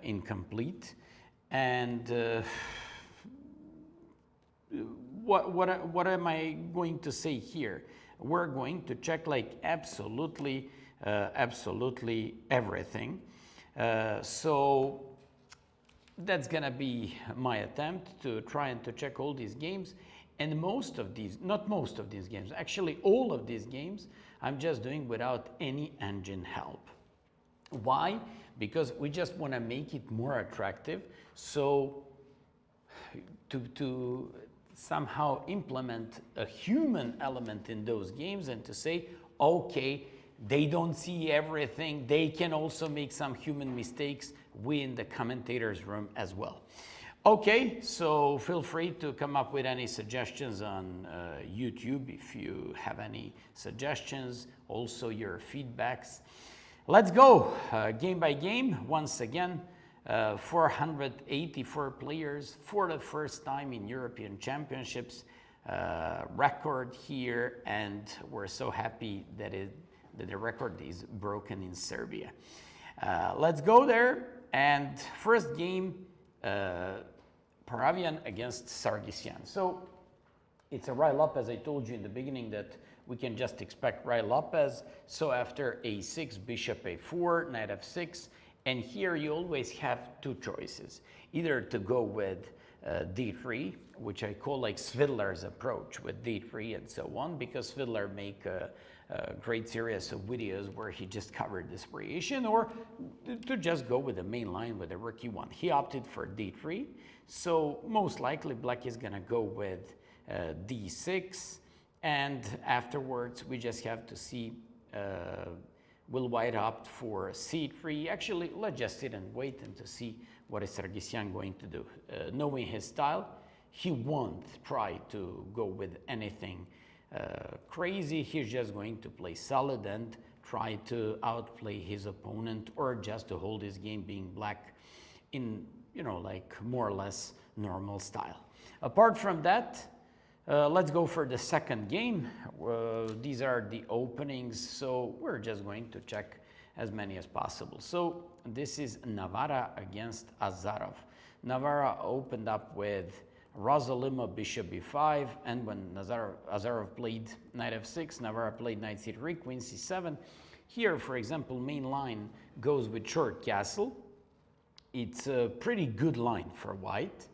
incomplete. And what am I going to say here? We're going to check like absolutely everything. So that's gonna be my attempt to try and to check all these games. And most of these, not most of these games, actually all of these games, I'm just doing without any engine help. Why? Because we just want to make it more attractive. So to somehow implement a human element in those games and to say, okay, they don't see everything. They can also make some human mistakes. We in the commentators room as well. Okay, so feel free to come up with any suggestions on YouTube if you have any suggestions, also your feedbacks. Let's go game by game. Once again, 484 players for the first time in European Championships, record here, and we're so happy that the record is broken in Serbia. Let's go there, and first game, Paravian against Sargsyan. So it's a rile-up, as I told you in the beginning, that we can just expect rile-up. So after a6, bishop a4, knight f6, and here you always have two choices. Either to go with d3, which I call like Svidler's approach with d3 and so on, because Svidler make a great series of videos where he just covered this variation, or to just go with the main line with the rook e1. He opted for d3, so most likely black is gonna go with d6, and afterwards we just have to see will white opt for c3. Actually, let's just sit and wait and to see what is Sargsyan going to do. Knowing his style, he won't try to go with anything crazy. He's just going to play solid and try to outplay his opponent, or just to hold his game, being black in, you know, like more or less normal style. Apart from that, let's go for the second game. These are the openings, so we're just going to check as many as possible. So this is Navara against Azarov. Navara opened up with Rozalima, bishop b5, and when Azarov played knight f6, Navara played knight c3, queen c7. Here, for example, main line goes with short castle. It's a pretty good line for white.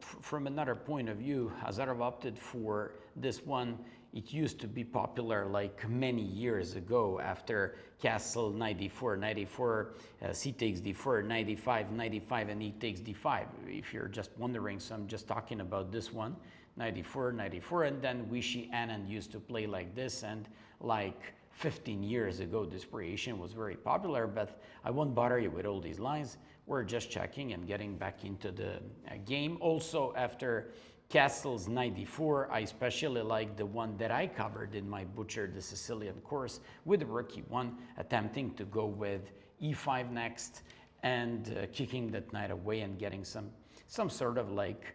From another point of view, Azarov opted for this one. It used to be popular like many years ago after castle, knight d4, knight d4, c takes d4, knight d5, knight d5, and e takes d5. If you're just wondering, so I'm just talking about this one, knight d4, and then Wishy Anand used to play like this, and like 15 years ago this variation was very popular, but I won't bother you with all these lines. We're just checking and getting back into the game. Also, after castles knight d4, I especially like the one that I covered in my Butcher the Sicilian course with rook e1, attempting to go with e5 next and kicking that knight away and getting some sort of like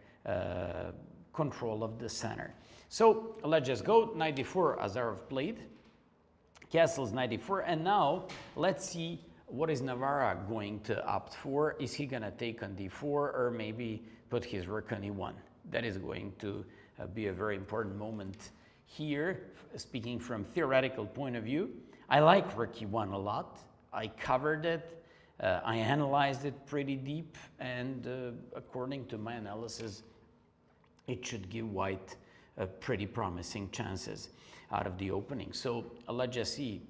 control of the center. So let's just go. Knight d4, Azarov played. Castles knight d4, and now let's see what is Navara going to opt for. Is he going to take on d4, or maybe put his rook on e1? That is going to be a very important moment here. Speaking from theoretical point of view, I like rook e1 a lot. I covered it. I analyzed it pretty deep, and according to my analysis, it should give white pretty promising chances out of the opening. So let's just see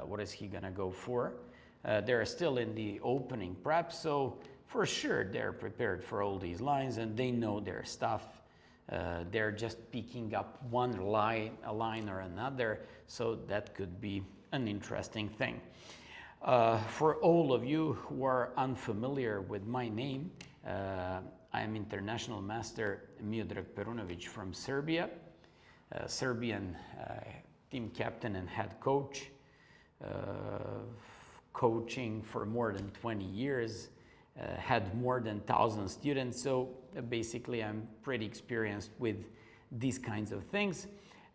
what is he gonna go for. They're still in the opening prep, so for sure they're prepared for all these lines and they know their stuff. They're just picking up one line, a line or another, so that could be an interesting thing. For all of you who are unfamiliar with my name, I am International Master Miodrag Perunovic from Serbia, Serbian team captain and head coach, coaching for more than 20 years, had more than 1,000 students, so basically I'm pretty experienced with these kinds of things.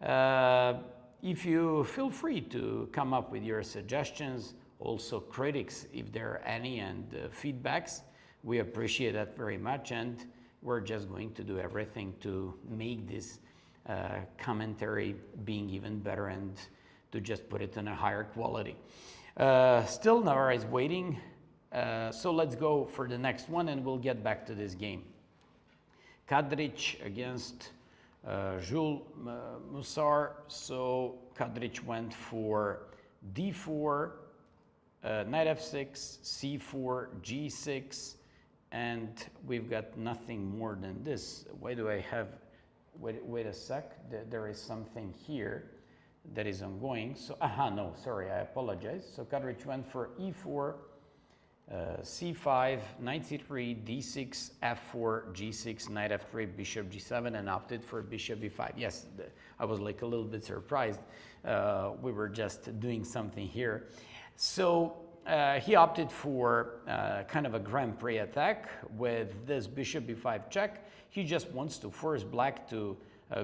If you feel free to come up with your suggestions, also critics if there are any, and feedbacks. We appreciate that very much, and we're just going to do everything to make this commentary being even better and to just put it in a higher quality. Still Navarra is waiting, so let's go for the next one and we'll get back to this game. Kadric against Jules Moussard. So Kadric went for d4, knight f6, c4, g6, and we've got nothing more than this. Why do I have, wait a sec, there is something here that is ongoing. So, no, sorry, I apologize. So Kadric went for e4, c5, knight c3, d6, f4, g6, knight f3, bishop g7, and opted for bishop b5. Yes, I was like a little bit surprised. We were just doing something here. So he opted for kind of a Grand Prix attack with this bishop b5 check. He just wants to force black to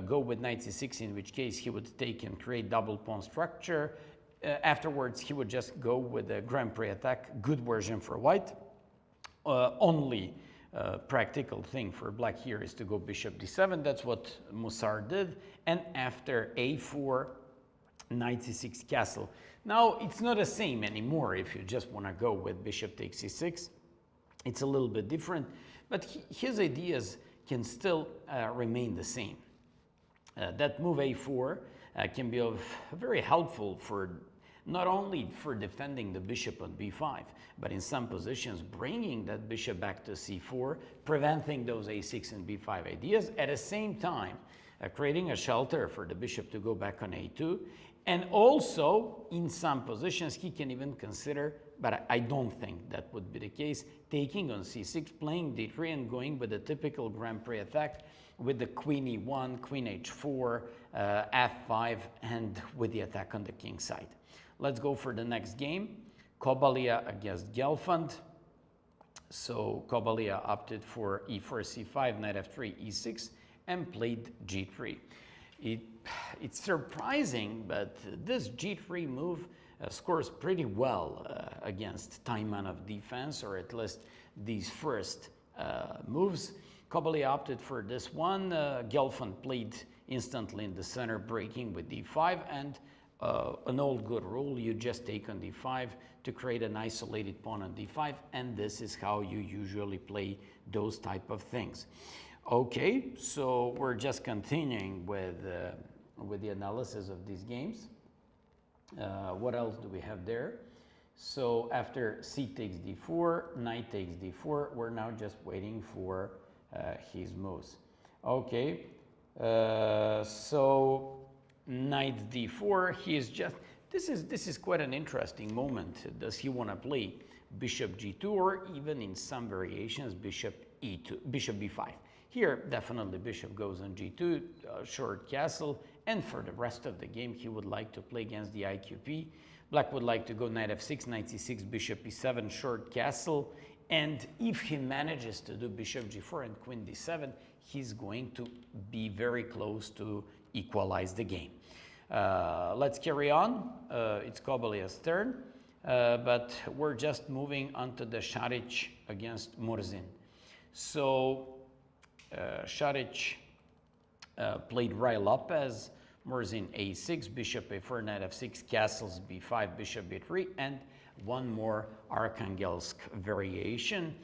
go with knight c6, in which case he would take and create double pawn structure. Afterwards, he would just go with a Grand Prix attack, good version for white. Only practical thing for black here is to go bishop d7. That's what Moussard did. And after a4, knight c6 castle. Now, it's not the same anymore if you just want to go with bishop takes c6. It's a little bit different, but his ideas can still remain the same. That move a4 can be very helpful for not only for defending the bishop on b5, but in some positions bringing that bishop back to c4, preventing those a6 and b5 ideas, at the same time creating a shelter for the bishop to go back on a2. And also, in some positions, he can even consider, but I don't think that would be the case, taking on c6, playing d3, and going with a typical Grand Prix attack with the queen e1, queen h4, f5, and with the attack on the king side. Let's go for the next game. Kobalia against Gelfand. So Kobalia opted for e4, c5, knight f3, e6, and played g3. It's surprising, but this g3 move scores pretty well against Taimanov defense, or at least these first moves. Kobalia opted for this one. Gelfand played instantly in the center, breaking with d5, and an old good rule, you just take on d5 to create an isolated pawn on d5, and this is how you usually play those type of things. Okay, so we're just continuing with the analysis of these games. What else do we have there? So after c takes d4, knight takes d4, we're now just waiting for his moves. Okay, so knight d4, he is just, this is quite an interesting moment. Does he want to play bishop g2, or even in some variations bishop e2, bishop b5? Here, definitely bishop goes on g2, short castle, and for the rest of the game, he would like to play against the IQP. Black would like to go knight f6, knight c6, bishop e7, short castle, and if he manages to do bishop g4 and queen d7, he's going to be very close to equalize the game. Let's carry on. It's Kobalia's turn, but we're just moving on to the Šarić against Murzin. So Šarić played Rai Lopez, Murzin a6, bishop a4, knight f6, castles b5, bishop b3, and one more Arkhangelsk variation.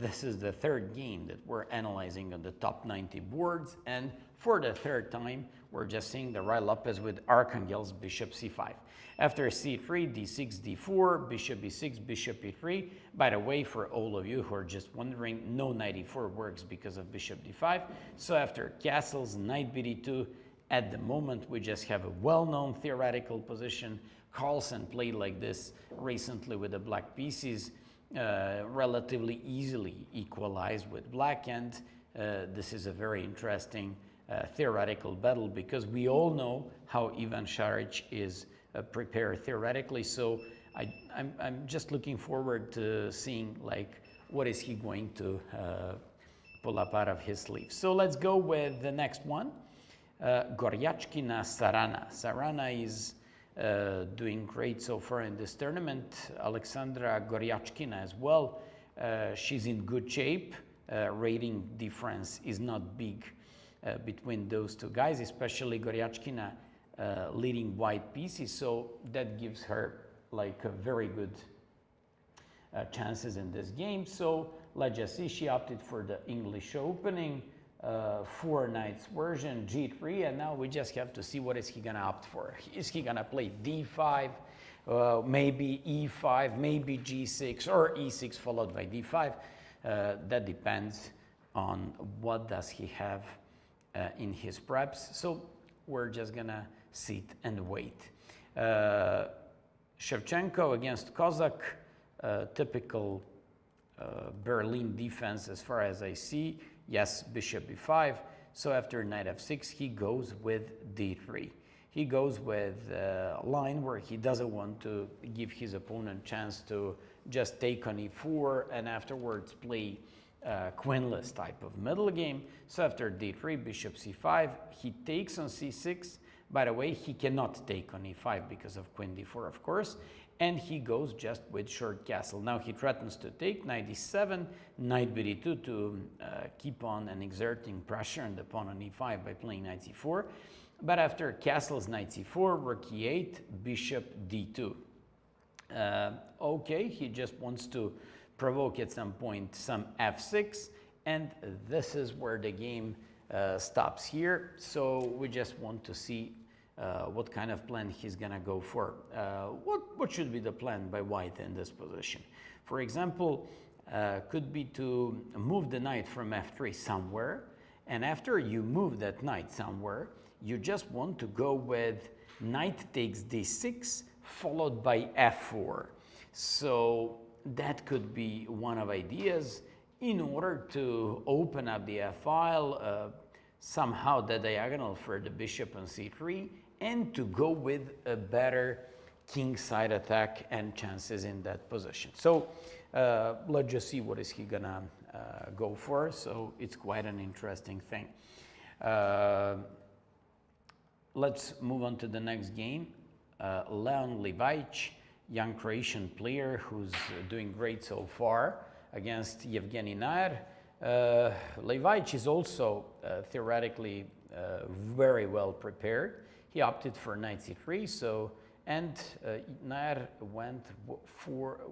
This is the third game that we're analyzing on the top 90 boards, and for the third time, we're just seeing the Rai Lopez with Arkhangelsk, bishop c5. After c3, d6, d4, bishop b6, bishop e3. By the way, for all of you who are just wondering, no knight e4 works because of bishop d5. So after castles, knight bd2, at the moment we just have a well-known theoretical position. Carlsen played like this recently with the black pieces, relatively easily equalized with black, and this is a very interesting theoretical battle, because we all know how Ivan Šarić is prepared theoretically. So I'm just looking forward to seeing like what is he going to pull up out of his sleeve. So let's go with the next one. Goryachkina Sarana. Sarana is doing great so far in this tournament. Alexandra Goryachkina as well. She's in good shape. Rating difference is not big between those two guys, especially Goryachkina leading white pieces, so that gives her like a very good chances in this game. So let's just see, she opted for the English opening, 4 knights version, G3, and now we just have to see what is he gonna opt for. Is he gonna play D5, maybe E5, maybe G6, or E6 followed by D5? That depends on what does he have in his preps. So we're just gonna sit and wait. Shevchenko against Kozak, typical Berlin defense as far as I see. Yes, bishop e5. So after knight f6, he goes with d3. He goes with a line where he doesn't want to give his opponent chance to just take on e4 and afterwards play queenless type of middle game. So after d3, bishop c5, he takes on c6. By the way, he cannot take on e5 because of queen d4, of course, and he goes just with short castle. Now he threatens to take knight e7, knight bd2 to keep on and exerting pressure on the pawn on e5 by playing knight c4. But after castles, knight c4, rook e8, bishop d2. Okay, he just wants to provoke at some point some f6, and this is where the game stops here. So we just want to see what kind of plan he's gonna go for. What should be the plan by white in this position? For example, could be to move the knight from f3 somewhere, and after you move that knight somewhere, you just want to go with knight takes d6 followed by f4. So that could be one of ideas in order to open up the f-file, somehow the diagonal for the bishop on c3, and to go with a better king side attack and chances in that position. So let's just see what is he gonna go for. So it's quite an interesting thing. Let's move on to the next game. Leon Levic, young Croatian player who's doing great so far against Yevgeny Nair. Levic is also theoretically very well prepared. He opted for knight c3, so, and Nair went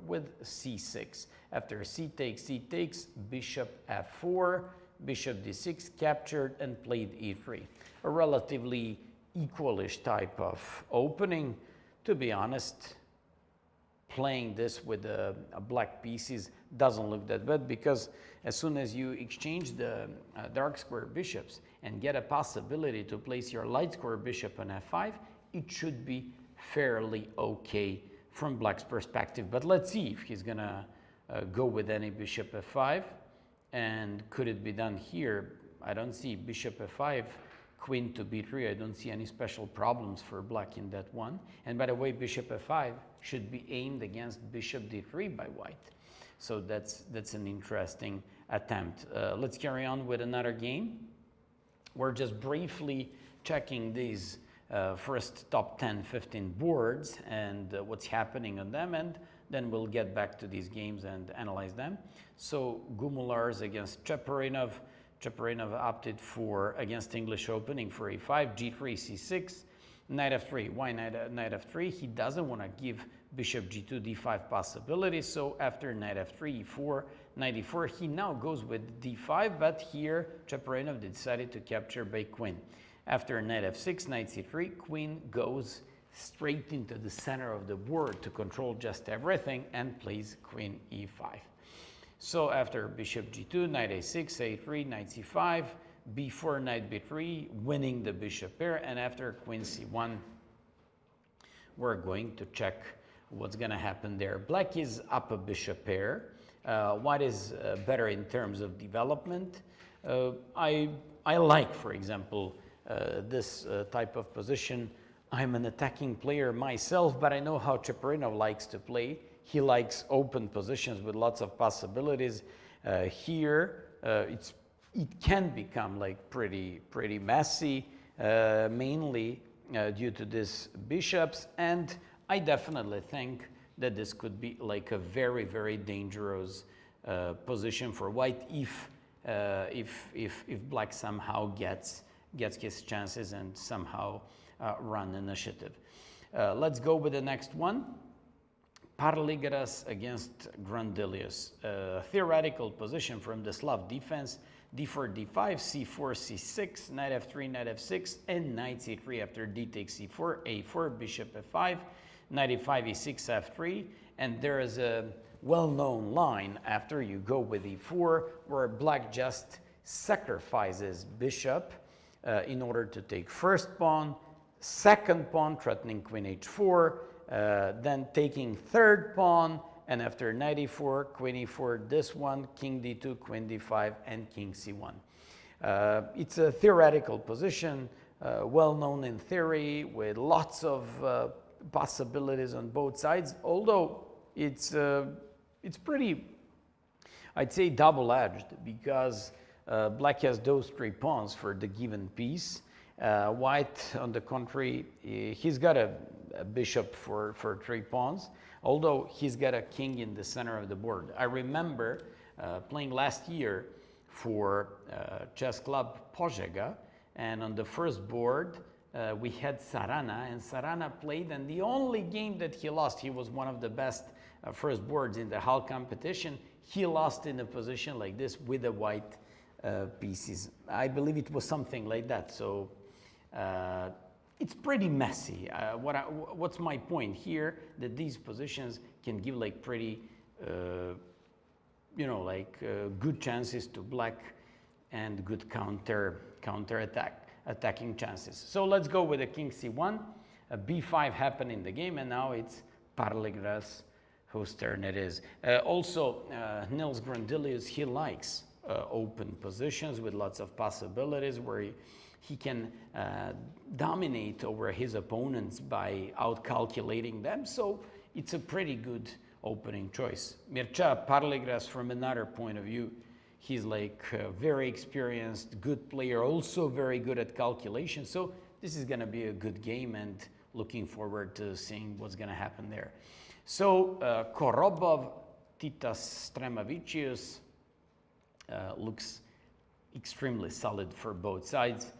with c6. After c takes, bishop f4, bishop d6 captured and played e3. A relatively equalish type of opening. To be honest, playing this with black pieces doesn't look that bad, because as soon as you exchange the dark square bishops and get a possibility to place your light square bishop on f5, it should be fairly okay from black's perspective. But let's see if he's gonna go with any bishop f5, and could it be done here? I don't see bishop f5, queen to b3. I don't see any special problems for black in that one. And by the way, bishop f5 should be aimed against bishop d3 by white. So that's an interesting attempt. Let's carry on with another game. We're just briefly checking these first top 10, 15 boards and what's happening on them, and then we'll get back to these games and analyze them. So Gumulars against Cheparinov. Cheparinov opted for, against English opening, for e5, g3, c6, knight f3. Why knight f3? He doesn't want to give bishop g2, d5 possibilities. So after knight f3, e4, knight e4, he now goes with d5, but here Cheparinov decided to capture by queen. After knight f6, knight c3, queen goes straight into the center of the board to control just everything and plays queen e5. So after bishop g2, knight a6, a3, knight c5, b4, knight b3, winning the bishop pair, and after queen c1, we're going to check what's going to happen there. Black is up a bishop pair. White is better in terms of development. I like, for example, this type of position. I'm an attacking player myself, but I know how Cheparinov likes to play. He likes open positions with lots of possibilities. Here, it can become like pretty messy, mainly due to these bishops, and I definitely think that this could be like a very, very dangerous position for white if black somehow gets his chances and somehow run initiative. Let's go with the next one. Parligras against Grandilius. Theoretical position from the Slav defense: d4, d5, c4, c6, knight f3, knight f6, and knight c3 after d takes c4, a4, bishop f5, knight e5, e6, f3, and there is a well-known line after you go with e4 where black just sacrifices bishop in order to take first pawn, second pawn threatening queen h4, then taking third pawn, and after knight e4, queen e4, this one, king d2, queen d5, and king c1. It's a theoretical position, well known in theory, with lots of possibilities on both sides, although it's pretty, I'd say, double-edged, because black has those 3 pawns for the given piece. White, on the contrary, he's got a bishop for 3 pawns, although he's got a king in the center of the board. I remember playing last year for chess club Požega, and on the first board we had Sarana, and Sarana played, and the only game that he lost, he was one of the best first boards in the whole competition, he lost in a position like this with the white pieces. I believe it was something like that. So it's pretty messy. What's my point here? That these positions can give like pretty, good chances to black and good attacking chances. So let's go with the king c1. A b5 happened in the game, and now it's Parligras whose turn it is. Also, Nils Grandilius, he likes open positions with lots of possibilities where he can dominate over his opponents by out-calculating them, so it's a pretty good opening choice. Mircea Parligras, from another point of view, he's like a very experienced, good player, also very good at calculation, so this is going to be a good game, and looking forward to seeing what's going to happen there. So Korobov, Titas Stremavicius looks extremely solid for both sides.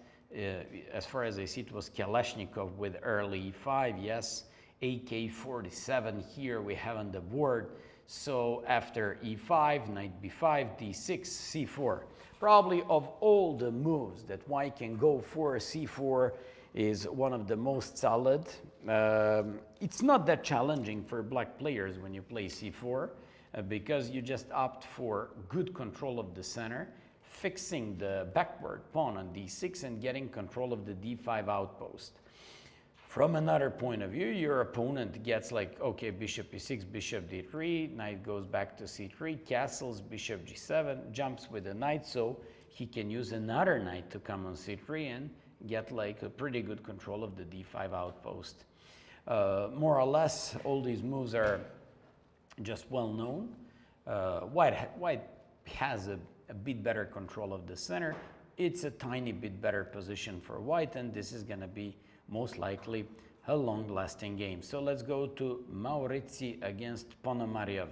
As far as I see, it was Kalashnikov with early e5, yes, AK-47 here we have on the board. So after e5, knight b5, d6, c4. Probably of all the moves that white can go for, c4 is one of the most solid. It's not that challenging for black players when you play c4 because you just opt for good control of the center, fixing the backward pawn on d6 and getting control of the d5 outpost. From another point of view, your opponent gets like, okay, bishop e6, bishop d3, knight goes back to c3, castles, bishop g7, jumps with the knight, so he can use another knight to come on c3 and get like a pretty good control of the d5 outpost. More or less, all these moves are just well known. White has a bit better control of the center. It's a tiny bit better position for white, and this is going to be most likely a long-lasting game. So let's go to Maurizi against Ponomarev.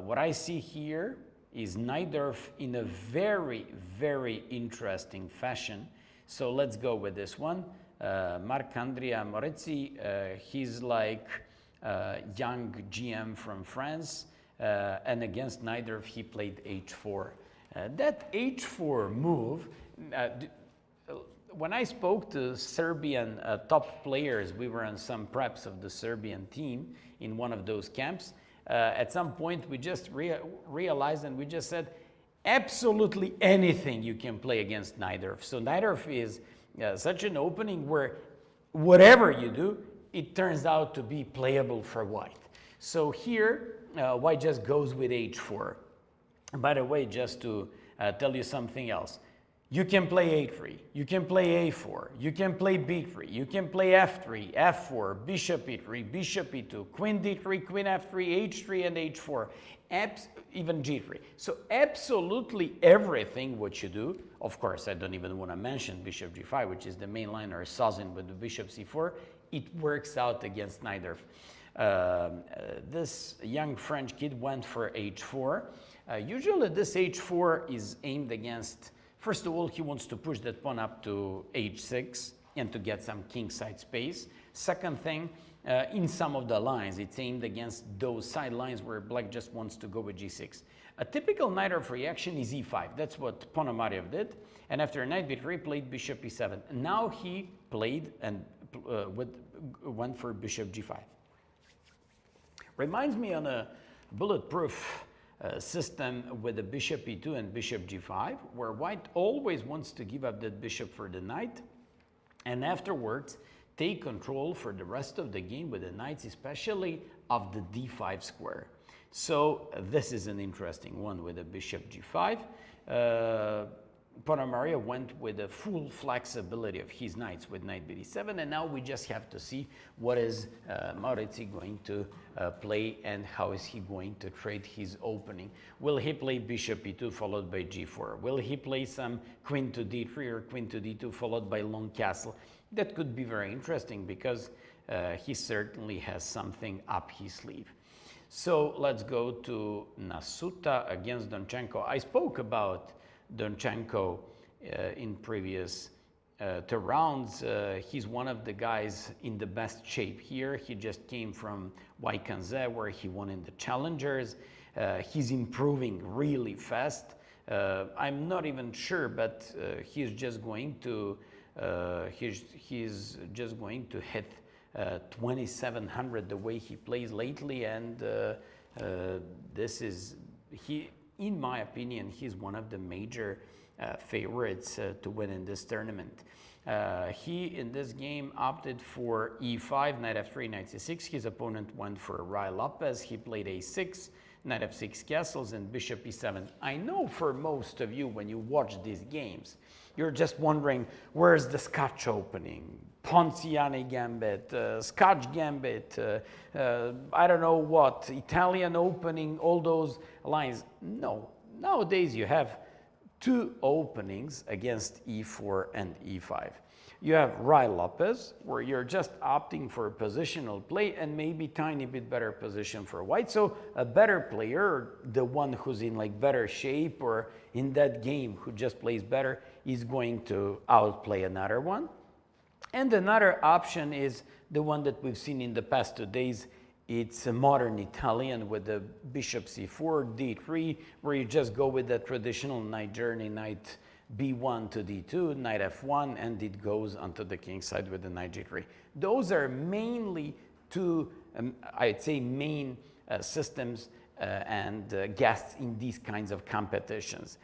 What I see here is Najdorf in a very, very interesting fashion. So let's go with this one. Marc-Andrea Maurizi, he's like young GM from France, and against Najdorf he played h4. That h4 move, when I spoke to Serbian top players, we were on some preps of the Serbian team in one of those camps. At some point we just realized, and we just said, absolutely anything you can play against Najdorf. So Najdorf is such an opening where whatever you do, it turns out to be playable for white. So here, white just goes with h4. By the way, just to tell you something else, You can play a3, you can play a4, you can play b3, you can play f3, f4, bishop e3, bishop e2, queen d3, queen f3, h3 and h4, even g3. So absolutely everything what you do, of course I don't even want to mention bishop g5, which is the main line, or Sazin with the bishop c4, it works out against neither. This young French kid went for h4. Usually this h4 is aimed against, first of all, he wants to push that pawn up to h6 and to get some kingside space. Second thing, in some of the lines, it's aimed against those side lines where black just wants to go with g6. A typical knight of reaction is e5. That's what Ponomarev did. And after knight b3, played bishop e7. Now he played and went for bishop g5. Reminds me on a bulletproof system with the bishop e2 and bishop g5, where white always wants to give up that bishop for the knight, and afterwards take control for the rest of the game with the knights, especially of the d5 square. So this is an interesting one with the bishop g5. Ponomarev went with the full flexibility of his knights with knight b7, and now we just have to see what is Maurizi going to play and how is he going to trade his opening. Will he play bishop e2 followed by g4? Will he play some queen to d3 or queen to d2 followed by long castle? That could be very interesting because he certainly has something up his sleeve. So let's go to Nasuta against Donchenko. I spoke about Donchenko in previous two rounds. He's one of the guys in the best shape here. He just came from Waikanze, where he won in the Challengers. He's improving really fast. I'm not even sure, but he's just going to hit 2700 the way he plays lately, and this is in my opinion, he's one of the major favorites to win in this tournament. He, in this game, opted for e5, knight f3, knight c6. His opponent went for Rai Lopez. He played a6, knight f6 castles, and bishop e7. I know for most of you, when you watch these games, you're just wondering, where's the Scotch opening? Ponciani Gambit, Scotch Gambit, I don't know what, Italian opening, all those lines. No, nowadays you have two openings against e4 and e5. You have Rai Lopez, where you're just opting for a positional play and maybe tiny bit better position for white. So a better player, the one who's in like better shape or in that game who just plays better, is going to outplay another one. And another option is the one that we've seen in the past 2 days. It's a modern Italian with the bishop c4, d3, where you just go with the traditional knight journey, knight b1 to d2, knight f1, and it goes onto the king side with the knight g3. Those are mainly two, I'd say, main systems and guests in these kinds of competitions.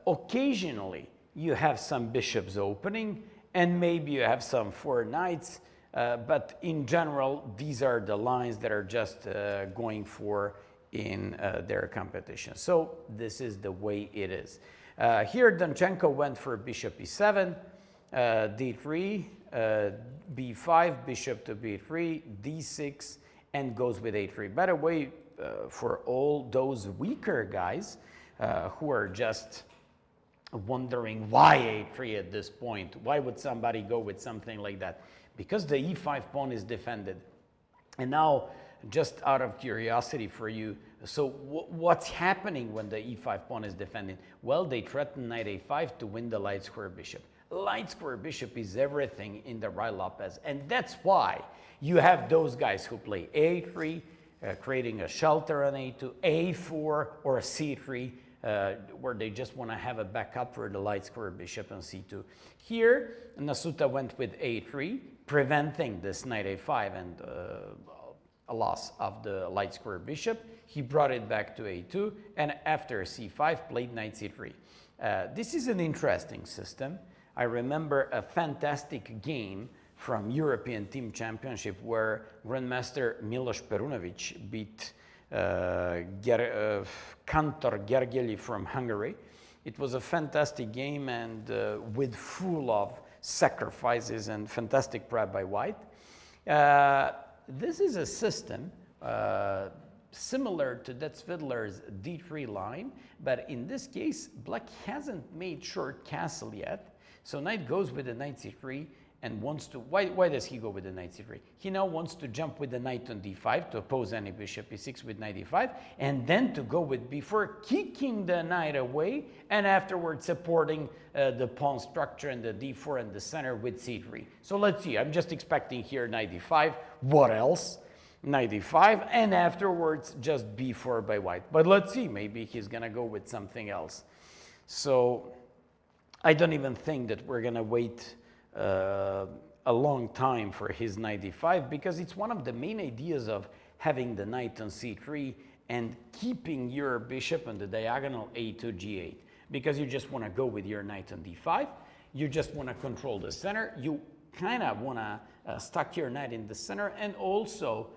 Occasionally, you have some bishops opening, and maybe you have some 4 knights, but in general, these are the lines that are just going for in their competition. So this is the way it is. Here, Donchenko went for bishop e7, d3, b5, bishop to b3, d6, and goes with a3. By the way, for all those weaker guys who are just wondering why a3 at this point, why would somebody go with something like that? Because the e5 pawn is defended. And now, just out of curiosity for you, so what's happening when the e5 pawn is defended? Well, they threaten knight a5 to win the light square bishop. Light square bishop is everything in the Rai Lopez, and that's why you have those guys who play a3, creating a shelter on a2, a4, or c3, where they just want to have a backup for the light square bishop on c2. Here, Nasuta went with a3, preventing this knight a5 and a loss of the light square bishop. He brought it back to a2, and after c5, played knight c3. This is an interesting system. I remember a fantastic game from European Team Championship where Grandmaster Milos Perunovic beat Kantor Gergely from Hungary. It was a fantastic game and with full of sacrifices and fantastic prep by white. This is a system similar to Das Fiddler's d3 line, but in this case, black hasn't made short castle yet. So knight goes with the knight c3 and wants to, why does he go with the knight c3? He now wants to jump with the knight on d5 to oppose any bishop e6 with knight e5, and then to go with b4, kicking the knight away, and afterwards supporting the pawn structure and the d4 and the center with c3. So let's see, I'm just expecting here knight e5, what else? Knight e5, and afterwards just b4 by white. But let's see, maybe he's gonna go with something else. So I don't even think that we're gonna wait a long time for his knight e5, because it's one of the main ideas of having the knight on c3 and keeping your bishop on the diagonal a2 g8, because you just want to go with your knight on d5, you just want to control the center, you kind of want to stuck your knight in the center, and also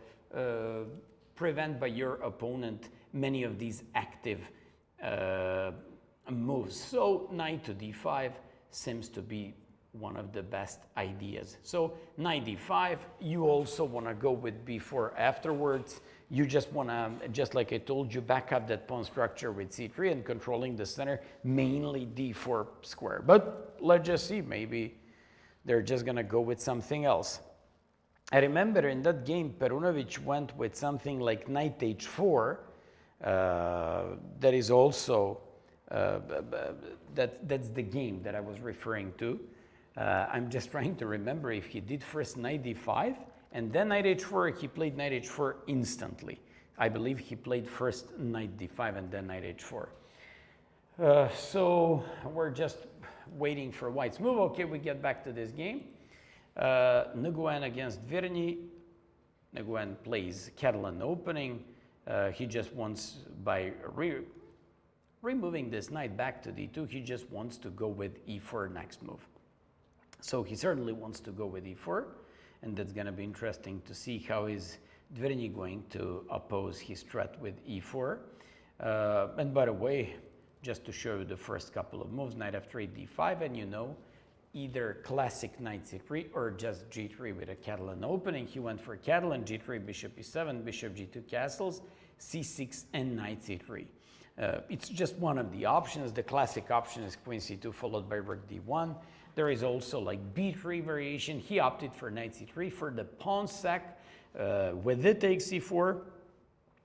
prevent by your opponent many of these active moves. So knight to d5 seems to be one of the best ideas. So knight d5, you also want to go with b4 afterwards. You just want to, just like I told you, back up that pawn structure with c3 and controlling the center, mainly d4 square. But let's just see, maybe they're just going to go with something else. I remember in that game, Perunovic went with something like knight h4. That is also, that's the game that I was referring to. I'm just trying to remember if he did first knight d5 and then knight h4, he played knight h4 instantly. I believe he played first knight d5 and then knight h4. So we're just waiting for white's move. Okay, we get back to this game. Nguyen against Vrnjacka. Nguyen plays Catalan opening. He just wants, by removing this knight back to d2, he just wants to go with e4 next move. So he certainly wants to go with e4, and that's going to be interesting to see how is Vrnjacka going to oppose his threat with e4. And by the way, just to show you the first couple of moves, knight f3, d5, and you know, either classic knight c3 or just g3 with a Catalan opening. He went for Catalan, g3, bishop e7, bishop g2 castles, c6, and knight c3. It's just one of the options. The classic option is queen c2 followed by rook d1. There is also like b3 variation. He opted for knight c3 for the pawn sack with it takes c4,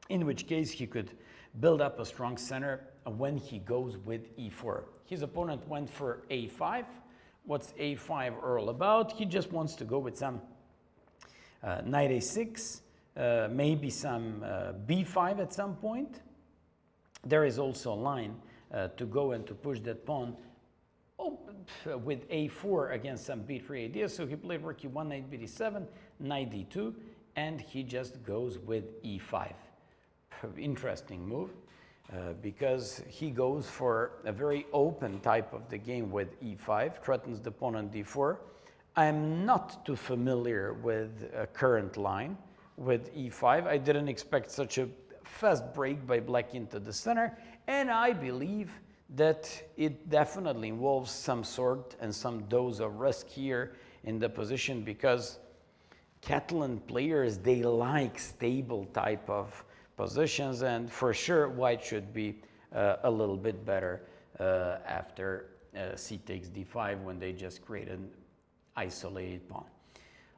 in which case he could build up a strong center when he goes with e4. His opponent went for a5. What's a5 all about? He just wants to go with some knight a6, maybe some b5 at some point. There is also a line to go and to push that pawn with a4 against some b3 ideas. So he played rook e1, knight bd7, knight d2, and he just goes with e5. Interesting move. Because he goes for a very open type of the game with e5, threatens the pawn on d4. I'm not too familiar with a current line with e5. I didn't expect such a fast break by black into the center, and I believe that it definitely involves some sort and some dose of risk here in the position, because Catalan players, they like stable type of positions, and for sure white should be a little bit better after c takes d5 when they just create an isolated pawn.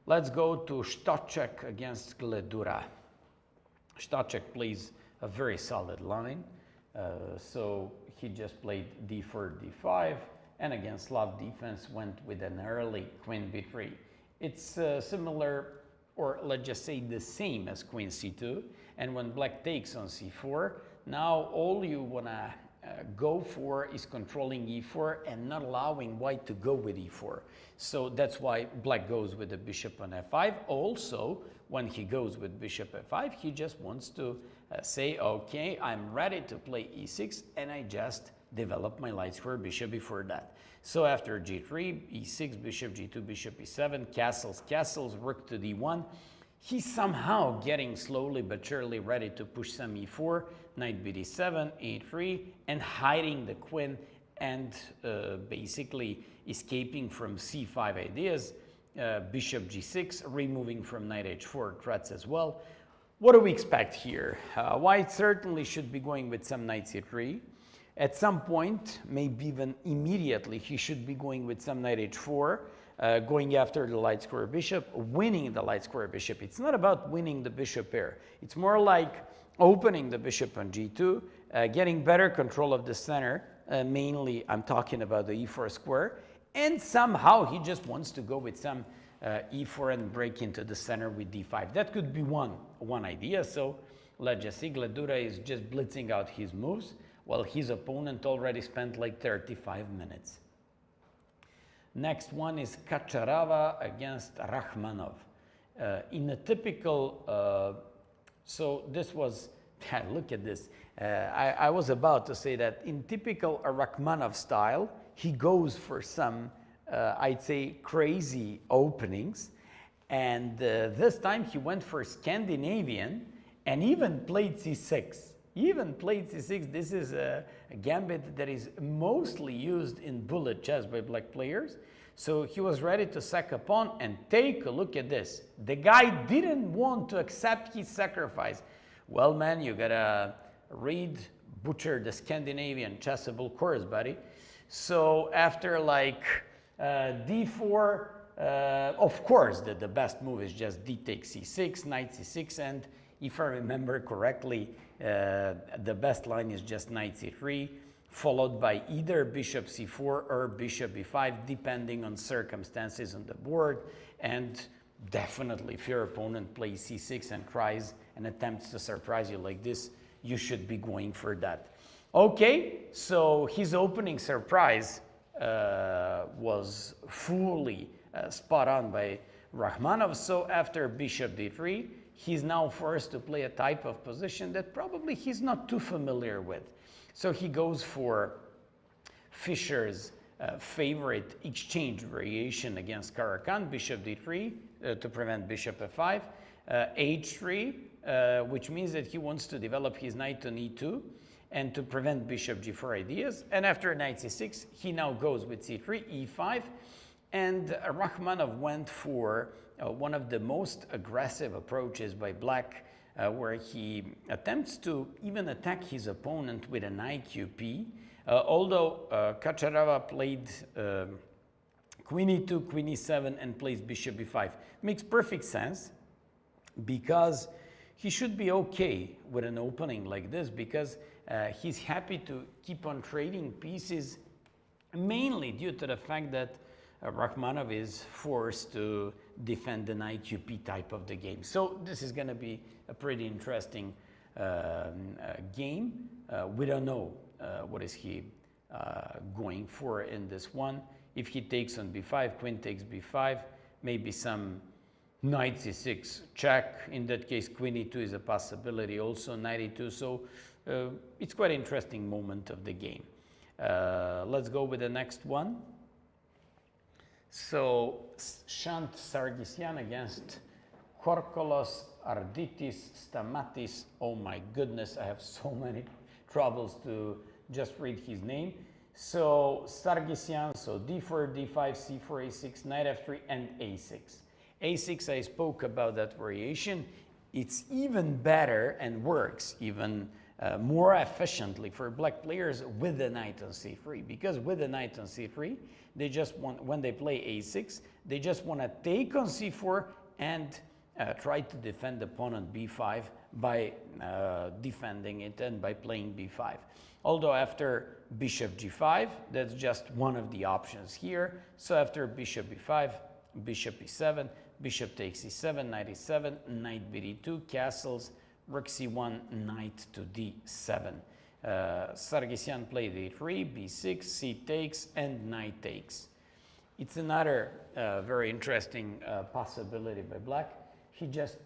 Let's go to Stochek against Gledura. Stochek plays a very solid line, so he just played d4, d5, and against Slav defense went with an early queen b3. It's similar, or let's just say the same as queen c2, and when black takes on c4, now all you want to go for is controlling e4 and not allowing white to go with e4. So that's why black goes with the bishop on f5. Also, when he goes with bishop f5, he just wants to say, okay, I'm ready to play e6, and I just develop my light square bishop before that. So after g3, e6, bishop g2, bishop e7, castles, castles, rook to d1. He's somehow getting slowly but surely ready to push some e4, knight bd7, a3, and hiding the queen and basically escaping from c5 ideas. Bishop g6, removing from knight h4 threats as well. What do we expect here? White certainly should be going with some knight c3. At some point, maybe even immediately, he should be going with some knight h4, going after the light square bishop, winning the light square bishop. It's not about winning the bishop pair. It's more like opening the bishop on g2, getting better control of the center. Mainly, I'm talking about the e4 square. And somehow he just wants to go with some e4 and break into the center with d5. That could be one idea. So let's just see, Gladura is just blitzing out his moves, while his opponent already spent like 35 minutes. Next one is Kacharava against Rakhmanov. In a typical, so this was, look at this. I was about to say that in typical Rakhmanov style, he goes for some, I'd say, crazy openings. And this time he went for Scandinavian and even played c6. This is a gambit that is mostly used in bullet chess by black players. So he was ready to sack a pawn, and take a look at this. The guy didn't want to accept his sacrifice. Well, man, you gotta butcher the Scandinavian chessable course, buddy. So after like d4, of course, the best move is just d takes c6, knight c6, and if I remember correctly, the best line is just knight c3, followed by either bishop c4 or bishop b5, depending on circumstances on the board. And definitely, if your opponent plays c6 and tries and attempts to surprise you like this, you should be going for that. Okay, so his opening surprise was fully spot on by Rakhmanov. So after bishop d3, he's now forced to play a type of position that probably he's not too familiar with. So he goes for Fischer's favorite exchange variation against Caro-Kann, bishop d3 to prevent bishop f5, h3, which means that he wants to develop his knight on e2 and to prevent bishop g4 ideas. And after knight c6, he now goes with c3, e5, and Rakhmanov went for one of the most aggressive approaches by black, where he attempts to even attack his opponent with an IQP. Although Kacharava played queen e2, queen e7, and plays bishop b5. Makes perfect sense, because he should be okay with an opening like this, because he's happy to keep on trading pieces, mainly due to the fact that Rakhmanov is forced to defend an IQP type of the game. So this is going to be a pretty interesting game. We don't know what is he going for in this one. If he takes on b5, queen takes b5, maybe some knight c6 check. In that case, queen e2 is a possibility, also knight e2. So it's quite an interesting moment of the game. Let's go with the next one. So Shant Sargsyan against Korkolos Arditis Stamatis. Oh my goodness, I have so many troubles to just read his name. So Sargsyan, so d4, d5, c4, a6, knight f3, and a6. a6, I spoke about that variation. It's even better and works even more efficiently for black players with the knight on c3, because with the knight on c3, they just want, when they play a6, they just want to take on c4 and try to defend the pawn on b5 by defending it and by playing b5. Although after bishop g5, that's just one of the options here. So after bishop b5, bishop e7, bishop takes e7, knight e7, knight bd2, castles, rook c1, knight to d7. Sargsyan played a3, b6, c takes, and knight takes. It's another very interesting possibility by black. He just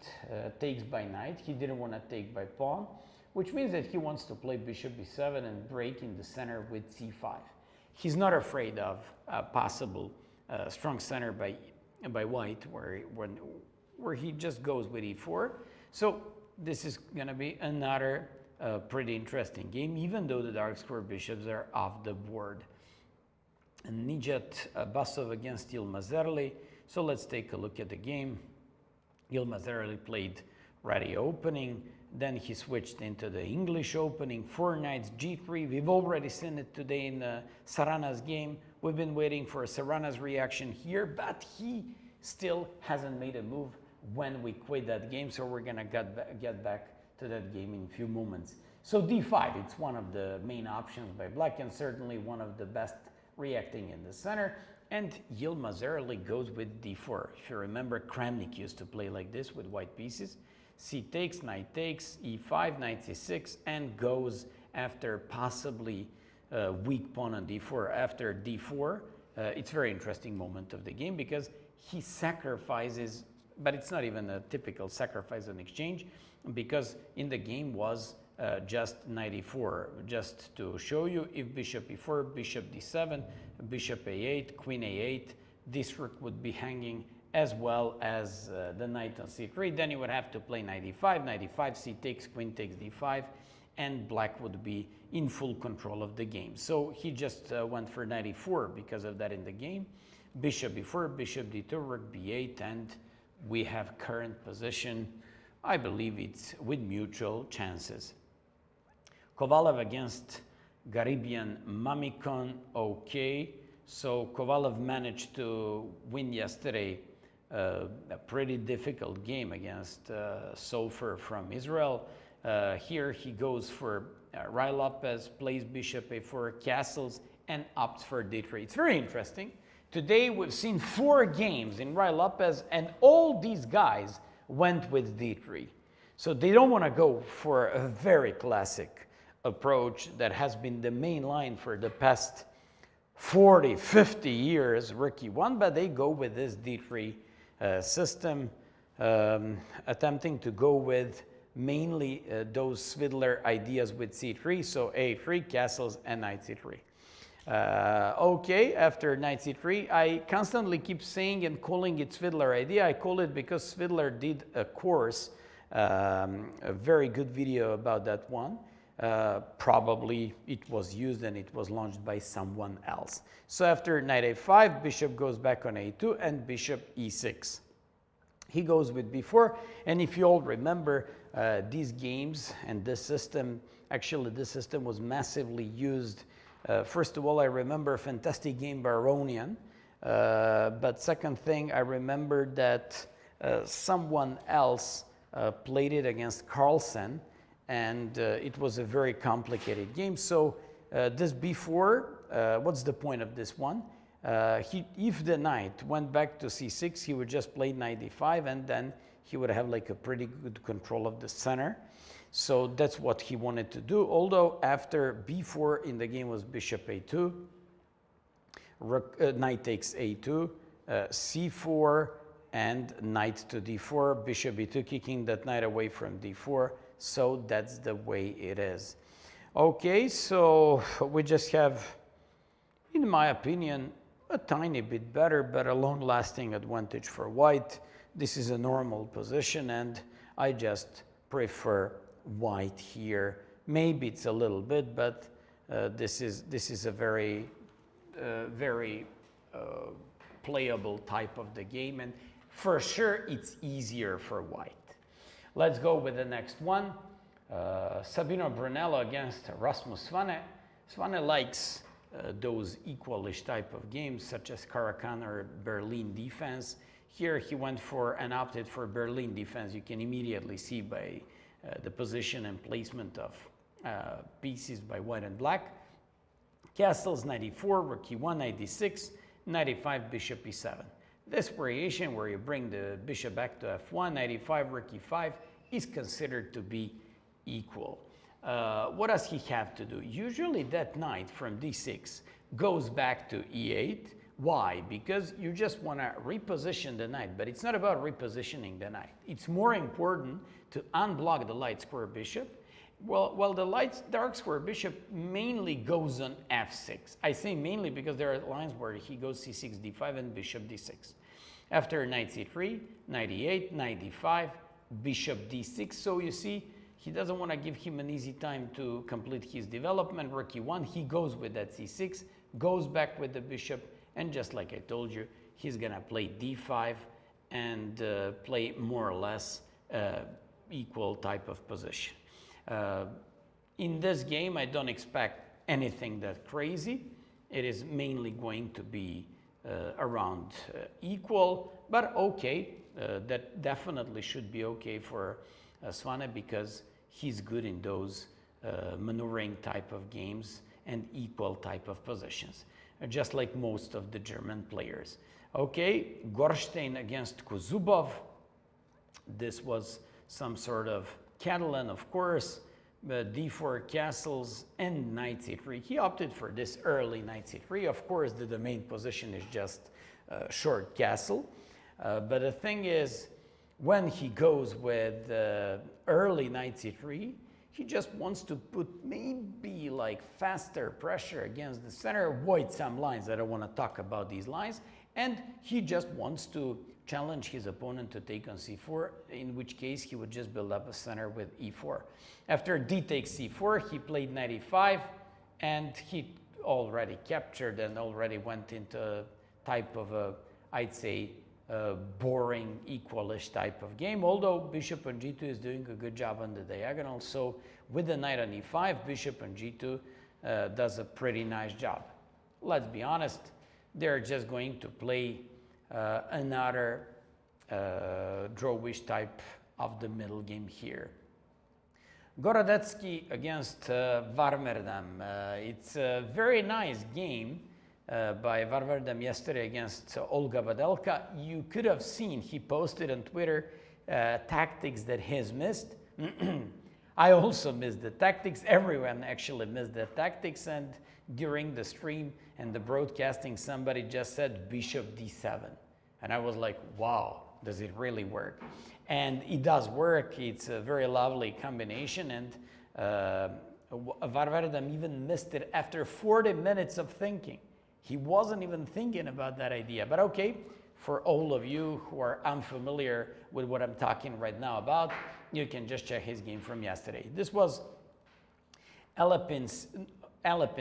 takes by knight. He didn't want to take by pawn, which means that he wants to play bishop b7 and break in the center with c5. He's not afraid of a possible strong center by white, where he just goes with e4. So this is going to be another pretty interesting game, even though the dark square bishops are off the board. Nijat Basov against Yilmazerli. So let's take a look at the game. Yilmazerli played ready opening, then he switched into the English opening, 4 knights g3. We've already seen it today in Sarana's game. We've been waiting for Sarana's reaction here, but he still hasn't made a move when we quit that game, so we're gonna get back to that game in a few moments. So d5, it's one of the main options by black and certainly one of the best reacting in the center. And Yilmazerli goes with d4. If you remember, Kramnik used to play like this with white pieces. C takes, knight takes, e5, knight c6, and goes after possibly weak pawn on d4. After d4, it's a very interesting moment of the game because he sacrifices, but it's not even a typical sacrifice on exchange, because in the game was just knight e4. Just to show you, if bishop e4, bishop d7, bishop a8, queen a8, this rook would be hanging as well as the knight on c3. Then you would have to play knight e5, c takes, queen takes d5, and black would be in full control of the game. So he just went for knight e4 because of that in the game. Bishop e4, bishop d2, rook b8, and we have current position. I believe it's with mutual chances. Kovalev against Garibian Mamikon. Okay, so Kovalev managed to win yesterday a pretty difficult game against Sofer from Israel. Here he goes for Rai Lopez, plays bishop a4, castles, and opts for d3. It's very interesting. Today we've seen 4 games in Rai Lopez, and all these guys went with d3. So they don't want to go for a very classic approach that has been the main line for the past 40, 50 years, rook e1, but they go with this d3 system, attempting to go with mainly those Svidler ideas with c3, so a3, castles, and knight c3. Okay, after knight c3, I constantly keep saying and calling it Svidler idea. I call it because Svidler did a course, a very good video about that one. Probably it was used and it was launched by someone else. So after knight a5, bishop goes back on a2 and bishop e6. He goes with b4, and if you all remember these games and this system, actually this system was massively used. First of all, I remember a fantastic game Baronian, but second thing, I remember that someone else played it against Carlsen, and it was a very complicated game. So this b4, what's the point of this one? If the knight went back to c6, he would just play knight d5, and then he would have like a pretty good control of the center. So that's what he wanted to do. Although after b4 in the game was bishop a2, knight takes a2, c4, and knight to d4, bishop e2, kicking that knight away from d4. So that's the way it is. Okay, so we just have, in my opinion, a tiny bit better, but a long-lasting advantage for white. This is a normal position, and I just prefer white here. Maybe it's a little bit, but this is a very playable type of the game, and for sure it's easier for white. Let's go with the next one. Sabino Brunello against Rasmus Svane. Svane likes those equalish type of games, such as Caracan or Berlin defense. Here he went for and opted for Berlin defense. You can immediately see by the position and placement of pieces by white and black. Castles, knight e4, rook e1, knight d6, knight e5, bishop e7. This variation where you bring the bishop back to f1, knight e5, rook e5 is considered to be equal. What does he have to do? Usually that knight from d6 goes back to e8. Why? Because you just want to reposition the knight, but it's not about repositioning the knight. It's more important to unblock the light square bishop. Well, the dark square bishop mainly goes on f6. I say mainly because there are lines where he goes c6, d5, and bishop d6. After knight c3, knight e8, knight d5, bishop d6. So you see, he doesn't want to give him an easy time to complete his development. Rook e1, he goes with that c6, goes back with the bishop, and just like I told you, he's gonna play d5 and play more or less equal type of position. In this game, I don't expect anything that crazy. It is mainly going to be around equal, but okay. That definitely should be okay for Svane, because he's good in those maneuvering type of games and equal type of positions, just like most of the German players. Okay, Gorstein against Kozubov. This was some sort of Catalan, of course, d4 castles and knight c3. He opted for this early knight c3. Of course, the domain position is just short castle. But the thing is, when he goes with early knight c3, he just wants to put maybe like faster pressure against the center, avoid some lines. I don't want to talk about these lines. And he just wants to challenge his opponent to take on c4, in which case he would just build up a center with e4. After d takes c4, he played knight e5, and he already captured and already went into a type of a, I'd say, boring, equalish type of game, although bishop on g2 is doing a good job on the diagonal. So with the knight on e5, bishop on g2 does a pretty nice job. Let's be honest, they're just going to play another drawish type of the middle game here. Gorodetsky against Varmerdam. It's a very nice game by Varmerdam yesterday against Olga Badelka. You could have seen he posted on Twitter tactics that he's missed. I also missed the tactics. Everyone actually missed the tactics, and during the stream and the broadcasting, somebody just said bishop d7. And I was like, wow, does it really work? And it does work. It's a very lovely combination, and Varmerdam even missed it after 40 minutes of thinking. He wasn't even thinking about that idea. But okay, for all of you who are unfamiliar with what I'm talking right now about, you can just check his game from yesterday. This was Alepin,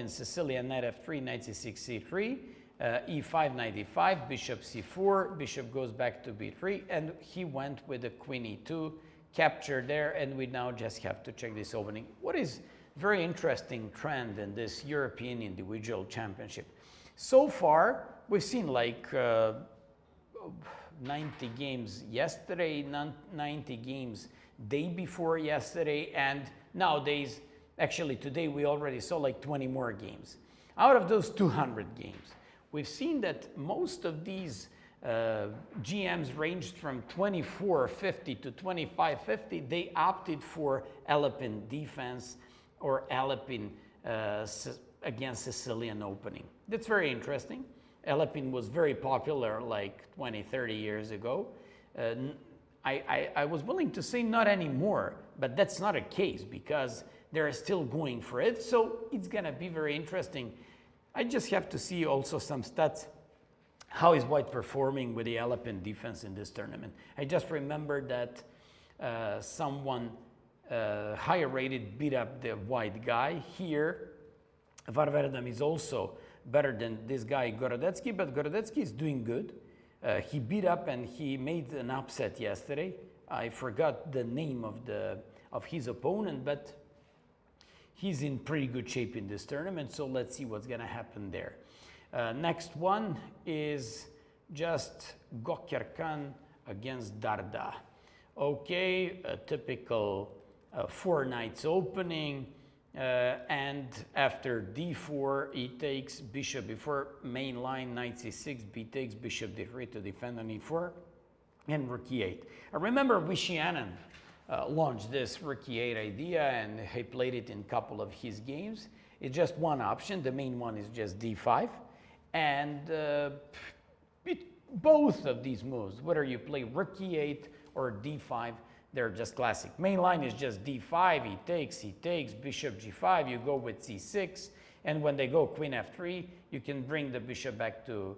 Sicilian, knight f3, knight c6, c3, e5, knight e5, bishop c4, bishop goes back to b3, and he went with the queen e2, capture there, and we now just have to check this opening. What is very interesting trend in this European individual championship? So far, we've seen like 90 games yesterday, 90 games day before yesterday, and nowadays, actually today we already saw like 20 more games. Out of those 200 games, we've seen that most of these GMs ranged from 24-50 to 25-50. They opted for Alepin defense or Alepin against Sicilian opening. That's very interesting. Alepin was very popular like 20-30 years ago. I was willing to say not anymore, but that's not a case because they're still going for it. So it's gonna be very interesting. I just have to see also some stats. How is White performing with the Alepin defense in this tournament? I just remembered that someone higher rated beat up the White guy. Here, Varmerdam is also better than this guy Gorodetsky, but Gorodetsky is doing good. He beat up and he made an upset yesterday. I forgot the name of his opponent, but he's in pretty good shape in this tournament, so let's see what's gonna happen there. Next one is just Gokirkan against Darda. Okay, a typical 4 knights opening, and after d4, he takes bishop before main line, knight c6, b takes bishop d3 to defend on e4, and rook e8. I remember Vishianen launched this rook e8 idea, and he played it in a couple of his games. It's just one option. The main one is just d5, and both of these moves, whether you play rook e8 or d5, they're just classic. Main line is just d5, he takes, bishop g5, you go with c6, and when they go queen f3, you can bring the bishop back to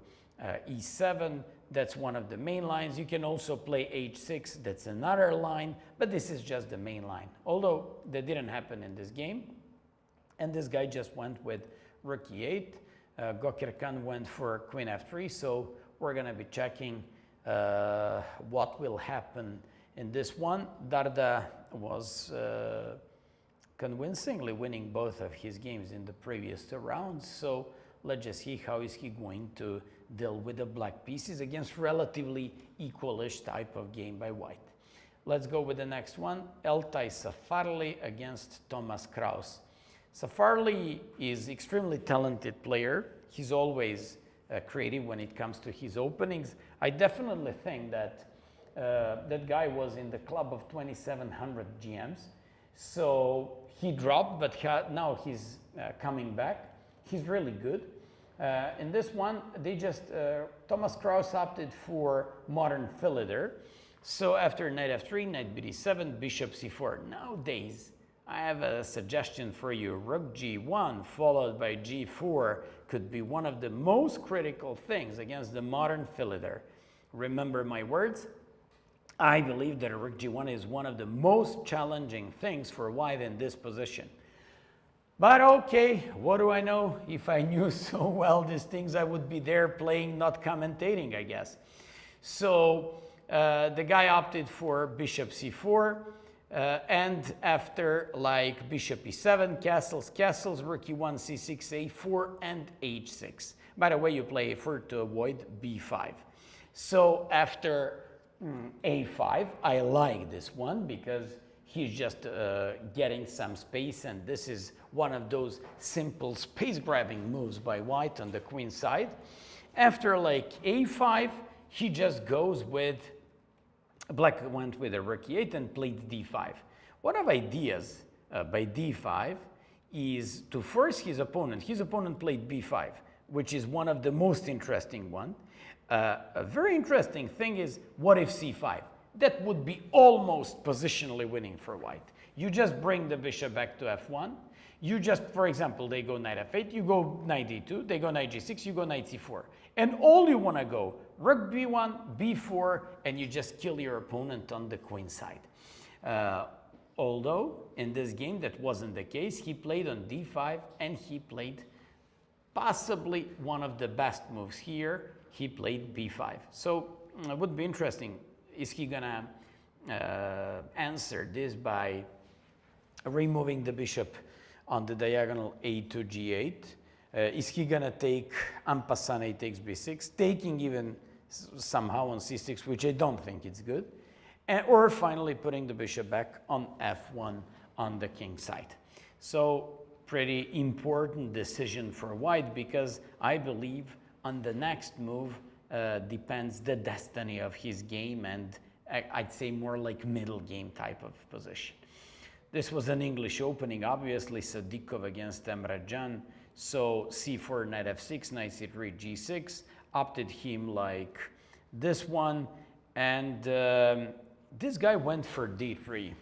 e7. That's one of the main lines. You can also play h6, that's another line, but this is just the main line. Although that didn't happen in this game, and this guy just went with rook e8. Gokir Khan went for queen f3, so we're going to be checking what will happen in this one. Darda was convincingly winning both of his games in the previous 2 rounds, so let's just see how is he going to deal with the black pieces against relatively equalish type of game by white. Let's go with the next one, Eltai Safarli against Thomas Kraus. Safarli is extremely talented player. He's always creative when it comes to his openings. I definitely think that that guy was in the club of 2700 GMs. So he dropped, but now he's coming back. He's really good. In this one, Thomas Kraus opted for modern Philidor. So after knight f3, knight bd7, bishop c4. Nowadays, I have a suggestion for you. Rook g1 followed by g4 could be one of the most critical things against the modern Philidor. Remember my words? I believe that rook g1 is one of the most challenging things for white in this position. But okay, what do I know? If I knew so well these things, I would be there playing, not commentating, I guess. So the guy opted for bishop c4, and after like bishop e7, castles, rook e1, c6, a4, and h6. By the way, you play a4 to avoid b5. So after a5, I like this one because he's just getting some space, and this is one of those simple space-grabbing moves by white on the queen side. After like a5, he just goes with, black went with a rook e8 and played d5. One of ideas by d5 is to force his opponent. His opponent played b5, which is one of the most interesting one. A very interesting thing is, what if c5? That would be almost positionally winning for white. You just bring the bishop back to f1. You just, for example, they go knight f8, you go knight d2, they go knight g6, you go knight c4. And all you want to go, rook b1, b4, and you just kill your opponent on the queen side. Although, in this game, that wasn't the case. He played on d5, and he played possibly one of the best moves here. He played b5. So it would be interesting. Is he going to answer this by removing the bishop on the diagonal a to g8? Is he going to take en passant a takes b6, taking even somehow on c6, which I don't think it's good, or finally putting the bishop back on f1 on the king side? So pretty important decision for white, because I believe on the next move depends the destiny of his game, and I'd say more like middle game type of position. This was an English opening, obviously Sadikov against Emre Can. So c4, knight f6, knight c3, g6, opted him like this one, and this guy went for d3.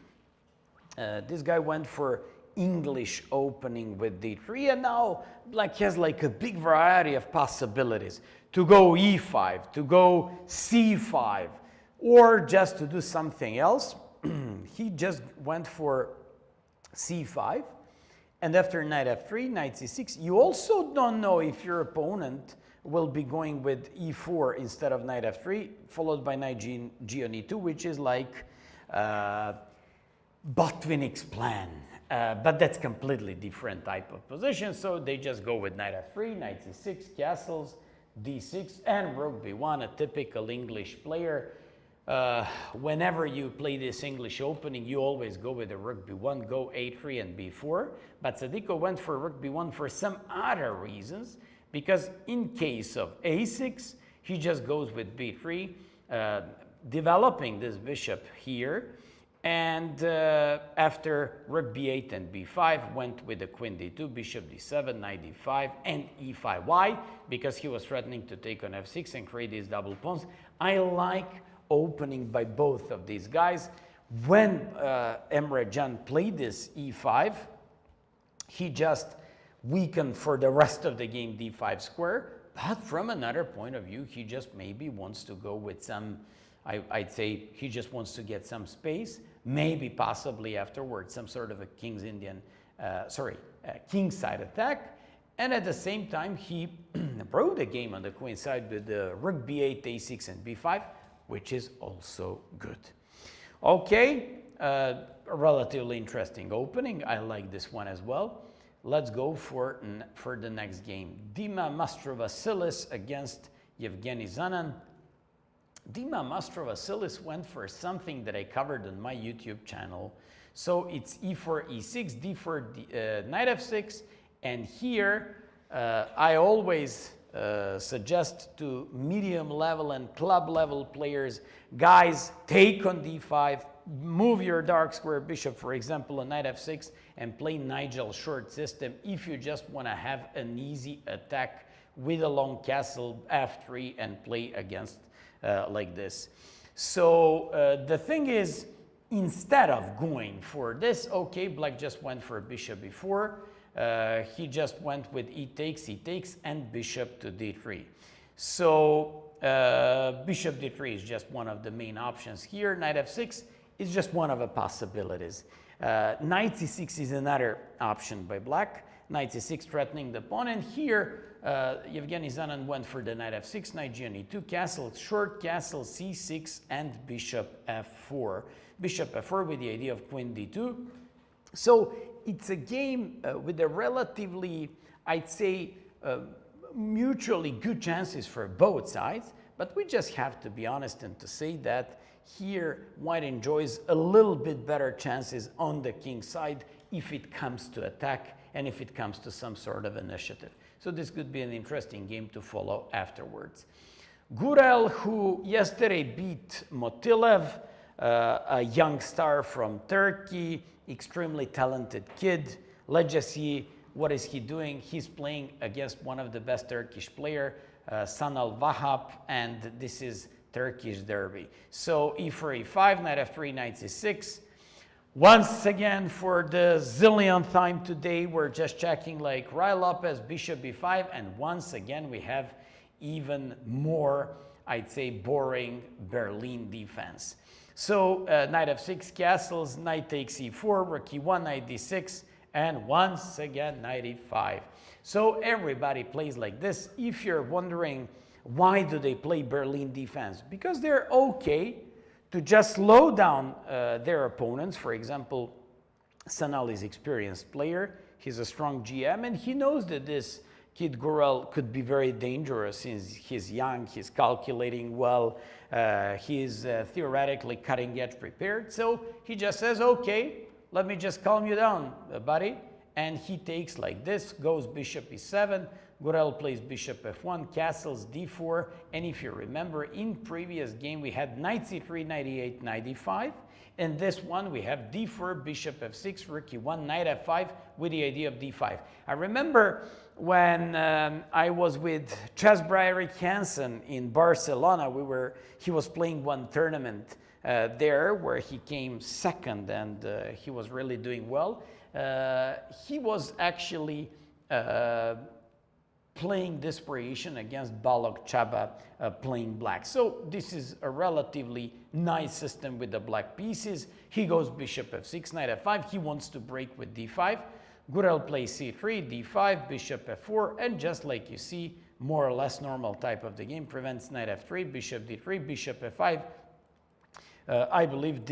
This guy went for English opening with d3, and now black has like a big variety of possibilities to go e5, to go c5, or just to do something else. He just went for c5, and after knight f3, knight c6, you also don't know if your opponent will be going with e4 instead of knight f3, followed by knight g on e2, which is like Botvinnik's plan. But that's completely different type of position, so they just go with knight f3, knight c6, castles, d6, and rook b1, a typical English player. Whenever you play this English opening, you always go with the rook b1, go a3 and b4. But Sadikov went for rook b1 for some other reasons, because in case of a6, he just goes with b3, developing this bishop here. And after rook b8 and b5, went with the queen d2, bishop d7, knight d5, and e5. Why? Because he was threatening to take on f6 and create these double pawns. I like opening by both of these guys. When Emre Can played this e5, he just weakened for the rest of the game d5 square. But from another point of view, he just maybe wants to go with some, I'd say he just wants to get some space, maybe possibly afterwards some sort of a kingside attack. And at the same time, he wrote a game on the queen side with the rook b8, a6, and b5, which is also good. Okay, a relatively interesting opening. I like this one as well. Let's go for the next game. Dima Mastrovasilis against Yevgeny Zanan. Dima Mastrovasilis went for something that I covered on my YouTube channel. So it's e4, e6, d4, knight f6, and here I always suggest to medium level and club level players, guys, take on d5, move your dark square bishop, for example, on knight f6, and play Nigel's short system if you just want to have an easy attack with a long castle f3 and play against like this. So the thing is, instead of going for this, okay, black just went for bishop before. He just went with e takes, and bishop to d3. So bishop d3 is just one of the main options here. Knight f6 is just one of the possibilities. Knight c6 is another option by black. Knight c6 threatening the pawn, and here Yevgeny Zanan went for the knight f6, knight g on e2, castle, short castle c6, and bishop f4. Bishop f4 with the idea of queen d2. So it's a game with a relatively, I'd say, mutually good chances for both sides, but we just have to be honest and to say that here white enjoys a little bit better chances on the king side if it comes to attack and if it comes to some sort of initiative. So this could be an interesting game to follow afterwards. Gurel, who yesterday beat Motilev, a young star from Turkey, extremely talented kid. Let's just see what is he doing. He's playing against one of the best Turkish player, Sanal Vahap, and this is Turkish derby. So e4, e5, knight f3, knight c6. Once again, for the zillionth time today, we're just checking like Rai Lopez, bishop b5, and once again we have even more, I'd say, boring Berlin defense. So knight f6, castles, knight takes e4, rook e1, knight d6, and once again knight e5. So everybody plays like this. If you're wondering why do they play Berlin defense, because they're okay to just slow down their opponents. For example, Sanal is an experienced player. He's a strong GM, and he knows that this kid Gurel could be very dangerous since he's young, he's calculating well, he's theoretically cutting edge prepared. So he just says, okay, let me just calm you down, buddy. And he takes like this, goes bishop e7, Gurel plays bishop f1, castles d4, and if you remember, in previous game we had knight c3, knight e8, knight e5, and this one we have d4, bishop f6, rook e1, knight f5 with the idea of d5. I remember when I was with Chesbry Hansen in Barcelona, he was playing one tournament there where he came second, and he was really doing well. He was actually playing Desperation against Balog Chaba playing black. So this is a relatively nice system with the black pieces. He goes bishop f6, knight f5. He wants to break with d5. Gurel plays c3, d5, bishop f4, and just like you see, more or less normal type of the game, prevents knight f3, bishop d3, bishop f5. I believe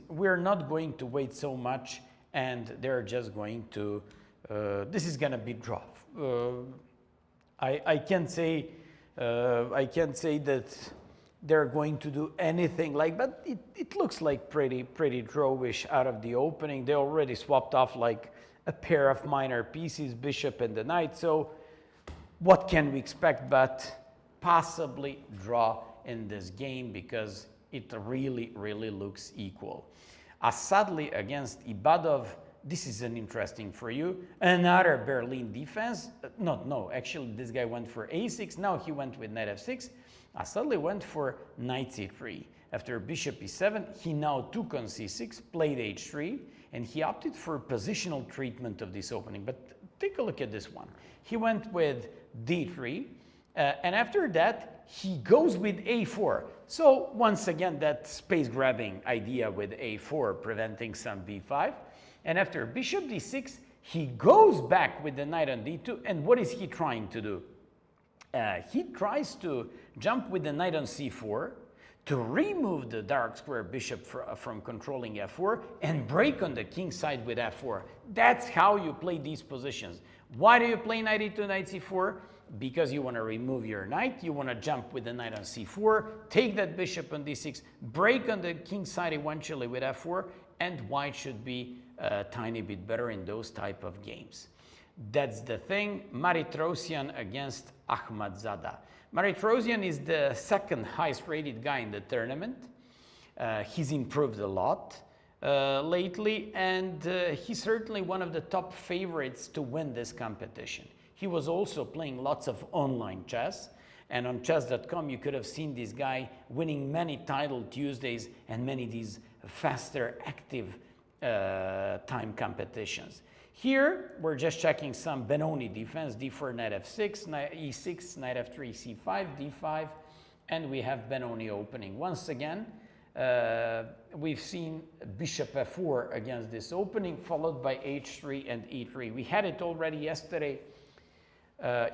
we're not going to wait so much, and they're just going to, this is gonna be draw. I can't say that they're going to do anything like, but it looks like pretty drawish out of the opening. They already swapped off like a pair of minor pieces, bishop and the knight. So what can we expect but possibly draw in this game, because it really looks equal. Asadli against Ibadov. This is an interesting for you. Another Berlin defense. No, actually this guy went for a6. Now he went with knight f6. Asadli went for knight c3. After bishop e7, he now took on c6, played h3, and he opted for positional treatment of this opening. But take a look at this one. He went with d3, and after that, he goes with a4. So once again, that space-grabbing idea with a4, preventing some b5. And after bishop d6, He goes back with the knight on d2, and what is he trying to do? He tries to jump with the knight on c4 to remove the dark square bishop from controlling f4 and break on the king side with f4. That's how you play these positions. Why do you play knight e2, knight c4? Because you want to remove your knight, you want to jump with the knight on c4, take that bishop on d6, break on the king side eventually with f4, and white should be a tiny bit better in those type of games. That's the thing. Maritrosian against Akhmadzada. Maritrosian is the second highest rated guy in the tournament. He's improved a lot lately, and he's certainly one of the top favorites to win this competition. He was also playing lots of online chess, and on chess.com you could have seen this guy winning many title Tuesdays and many of these faster active time competitions. Here we're just checking some Benoni defense: d4, knight f6, knight e6, knight f3, c5, d5, and we have Benoni opening. Once again, we've seen bishop f4 against this opening, followed by h3 and e3. We had it already yesterday.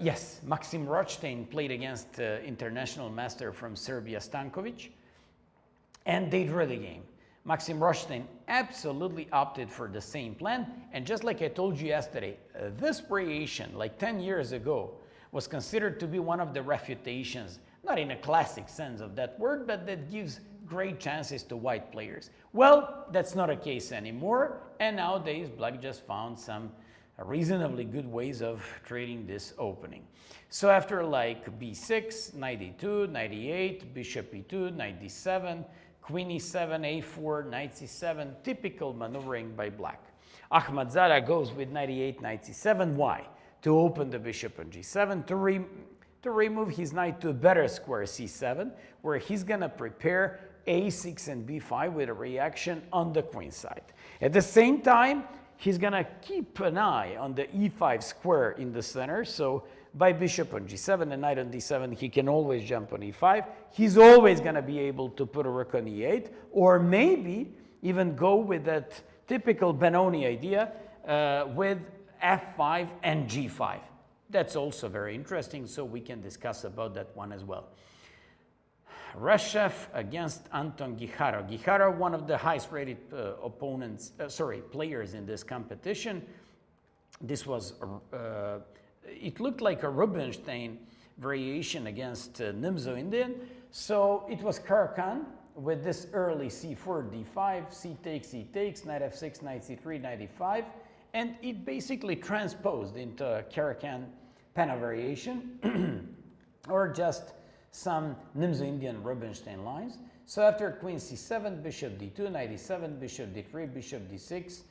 Yes, Maxim Rothstein played against international master from Serbia, Stankovic, and they drew the game. Maxim Rothstein absolutely opted for the same plan, and just like I told you yesterday, this variation, like 10 years ago, was considered to be one of the refutations, not in a classic sense of that word, but that gives great chances to white players. Well, that's not a case anymore, and nowadays Black just found some reasonably good ways of trading this opening. So after like b6, knight e2, knight e8, bishop e2, knight d7, queen e7, a4, knight c7, typical maneuvering by Black. Akhmadzada goes with knight e8, knight c7. Why? To open the bishop on g7, to remove his knight to a better square c7, where he's gonna prepare a6 and b5 with a reaction on the queen side. At the same time, he's gonna keep an eye on the e5 square in the center, so by bishop on g7 and knight on d7, he can always jump on e5. He's always gonna be able to put a rook on e8, or maybe even go with that typical Benoni idea with f5 and g5. That's also very interesting, so we can discuss about that one as well. Reshef against Anton Guijarro. Guijarro, one of the highest rated players in this competition. This was, it looked like a Rubinstein variation against Nimzo Indian. So it was Caro-Kann with this early c4, d5, c takes, knight f6, knight c3, knight e5. And it basically transposed into Caro-Kann Pana variation or just some Nimzo Indian Rubinstein lines. So after queen c7, bishop d2, knight e7, bishop d3, bishop d6,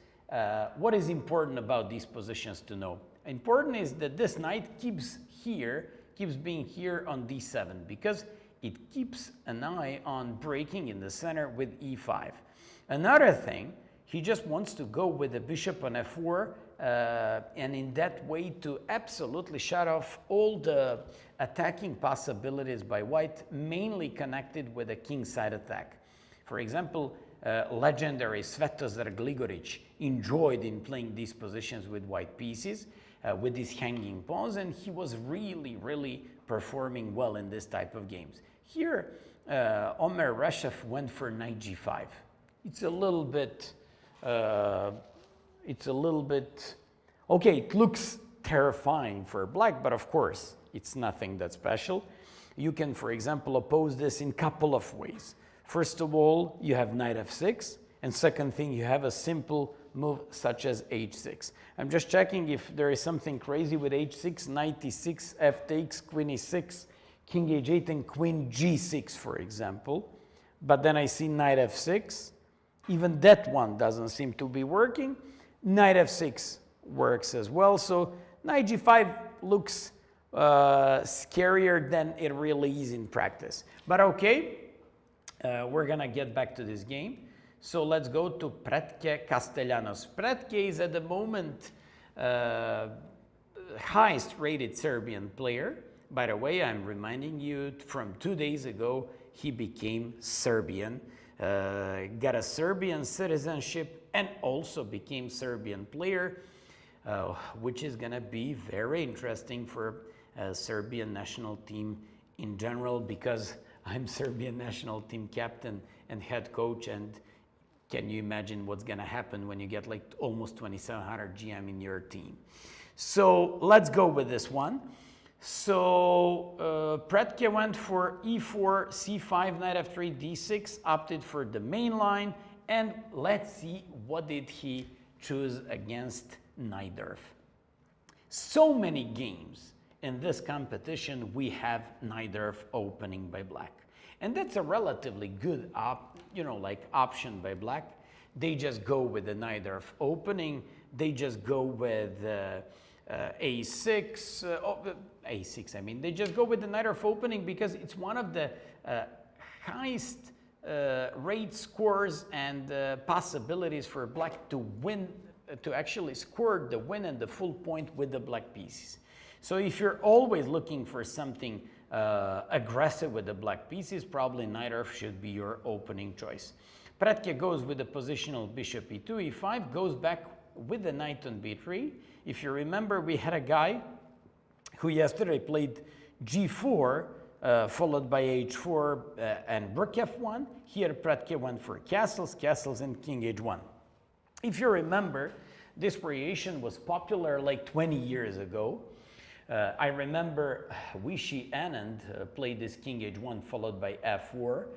what is important about these positions to know? Important is that this knight keeps being here on d7, because it keeps an eye on breaking in the center with e5. Another thing, he just wants to go with the bishop on f4, and in that way to absolutely shut off all the attacking possibilities by white, mainly connected with a king side attack. For example, legendary Svetozar Gligoric enjoyed in playing these positions with white pieces, with these hanging pawns, and he was really performing well in this type of games. Here, Omer Reshef went for knight g5. It's a little bit, okay, it looks terrifying for Black, but of course, it's nothing that special. You can, for example, oppose this in a couple of ways. First of all, you have knight f6, and second thing, you have a simple move such as h6. I'm just checking if there is something crazy with h6, knight e6, f takes, queen e6, king h8, and queen g6, for example. But then I see knight f6. Even that one doesn't seem to be working. Knight f6 works as well. So knight g5 looks scarier than it really is in practice. But okay, we're gonna get back to this game. So let's go to Pretke Castellanos. Pretke is at the moment highest rated Serbian player. By the way, I'm reminding you from 2 days ago, he became Serbian, got a Serbian citizenship and also became Serbian player. which is going to be very interesting for Serbian national team in general, because I'm Serbian national team captain and head coach, and can you imagine what's going to happen when you get like almost 2,700 GM in your team? So let's go with this one. So Pretke went for e4, c5, knight f3, d6, opted for the main line, and let's see what did he choose against Najdorf. So many games in this competition we have Najdorf opening by black, and that's a relatively good option by black. They just go with the Najdorf opening. They just go with a6, a6. I mean, they just go with the Najdorf opening because it's one of the highest rate scores and possibilities for black to win, to actually score the win and the full point with the black pieces. So if you're always looking for something aggressive with the black pieces, probably Najdorf should be your opening choice. Pretke goes with the positional bishop e2, e5, goes back with the knight on b3. If you remember, we had a guy who yesterday played g4, followed by h4 and rook f1. Here Pretke went for castles, and king h1. If you remember, this variation was popular like 20 years ago. I remember Wishy Anand played this king h1 followed by f4.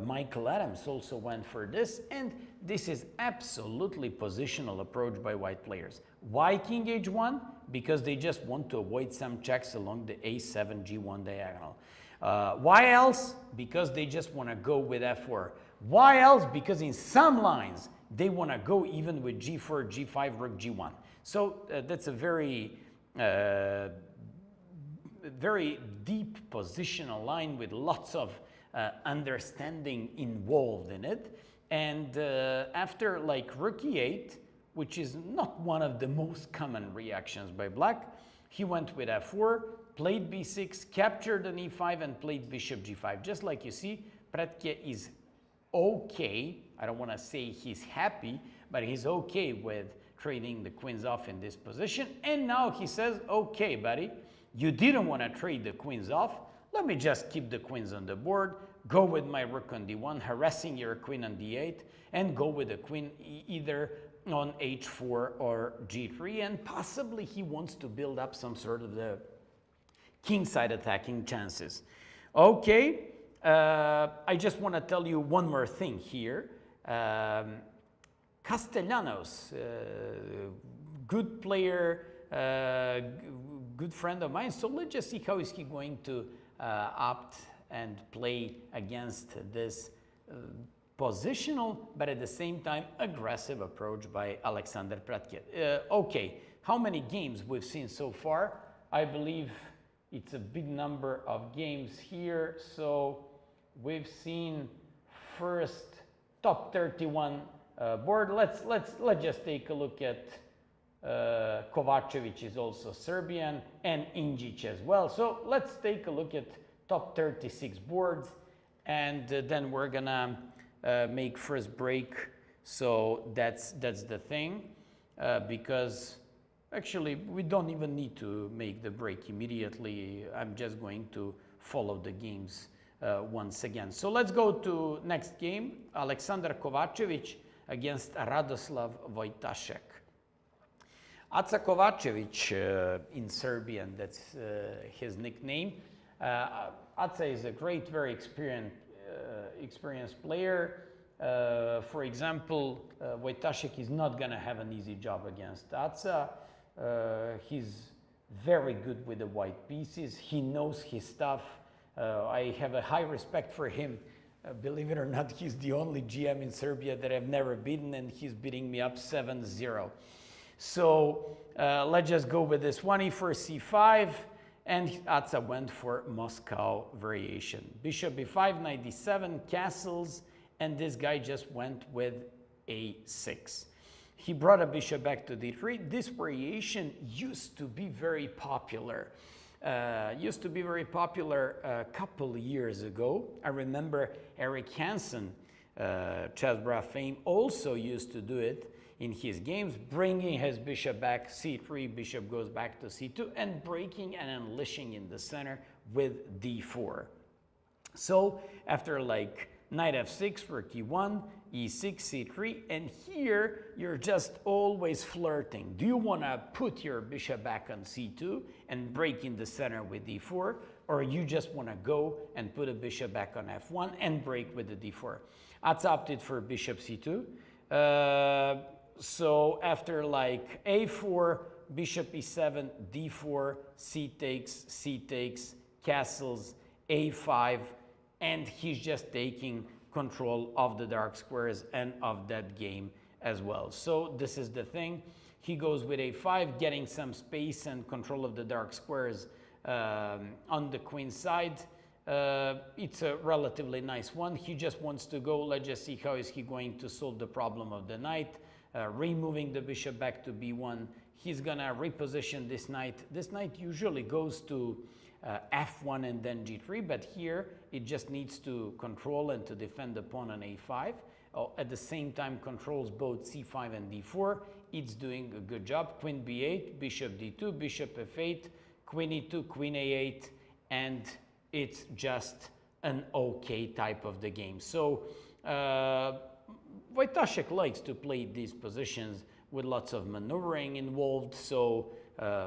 Michael Adams also went for this, and this is absolutely positional approach by white players. Why king h1? Because they just want to avoid some checks along the a7 g1 diagonal. Why else? Because they just want to go with f4. Why else? Because in some lines they want to go even with g4, g5, rook g1. So that's a very deep positional line with lots of understanding involved in it. And after like rook e8, which is not one of the most common reactions by black, he went with f4, played b6, captured an e5, and played bishop g5. Just like you see, Pretke is okay. I don't want to say he's happy, but he's okay with trading the queens off in this position. And now he says, okay, buddy, you didn't want to trade the queens off. Let me just keep the queens on the board, go with my rook on d1, harassing your queen on d8, and go with the queen either on h4 or g3, and possibly he wants to build up some sort of the kingside attacking chances. Okay, I just want to tell you one more thing here. Castellanos, good player, good friend of mine, so let's just see how is he going to opt and play against this positional, but at the same time aggressive approach by Alexander Pretke. Okay, how many games we've seen so far? I believe it's a big number of games here. So we've seen first top 31 board. Let's just take a look at Kovacevic is also Serbian, and Injic as well. So let's take a look at top 36 boards, and then we're gonna make first break. So that's the thing, because actually we don't even need to make the break immediately. I'm just going to follow the games once again. So let's go to next game, Alexander Kovacevic against Radoslav Wojtaszek. Aca Kovacevic in Serbian, that's his nickname. Aca is a great, very experienced player. For example, Wojtaszek is not going to have an easy job against Aca. He's very good with the white pieces. He knows his stuff. I have a high respect for him. Believe it or not, he's the only GM in Serbia that I've never beaten, and he's beating me up 7-0. So let's just go with this one, e4, c5, and Aca went for Moscow variation. Bishop b5, knight d7, castles, and this guy just went with a6. He brought a bishop back to d3. This variation used to be very popular. A couple years ago. I remember Eric Hansen, Chessbrah fame, also used to do it. in his games, bringing his bishop back, c3, bishop goes back to c2, and breaking and unleashing in the center with d4. So after like knight f6, rook e1, e6, c3, and here you're just always flirting. Do you want to put your bishop back on c2 and break in the center with d4, or you just want to go and put a bishop back on f1 and break with the d4? That's opted for bishop c2. So after like a4, bishop e7, d4, c takes, castles, a5, and he's just taking control of the dark squares and of that game as well. So this is the thing. He goes with a5, getting some space and control of the dark squares on the queen side. It's a relatively nice one. He just wants to go. Let's just see how is he going to solve the problem of the knight. Removing the bishop back to b1. He's gonna reposition this knight. This knight usually goes to f1 and then g3, but here it just needs to control and to defend the pawn on a5. At the same time controls both c5 and d4. It's doing a good job. Queen b8, bishop d2, bishop f8, queen e2, queen a8, and it's just an okay type of the game. So Wojtaszek likes to play these positions with lots of maneuvering involved, so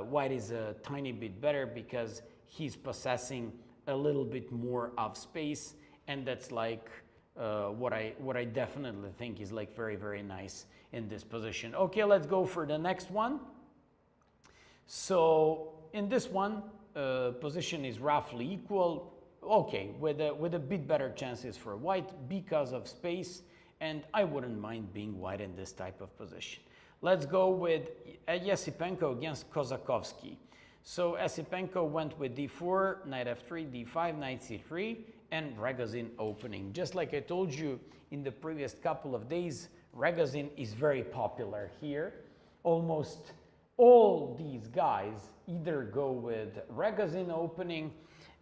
white is a tiny bit better because he's possessing a little bit more of space, and that's like what I definitely think is like very, very nice in this position. Okay, let's go for the next one. So in this one, position is roughly equal. Okay, with a bit better chances for white because of space, and I wouldn't mind being white in this type of position. Let's go with Yasipenko against Kozakovsky. So Yasipenko went with d4, knight f3, d5, knight c3, and Ragozin opening. Just like I told you in the previous couple of days, Ragozin is very popular here. Almost all these guys either go with Ragozin opening,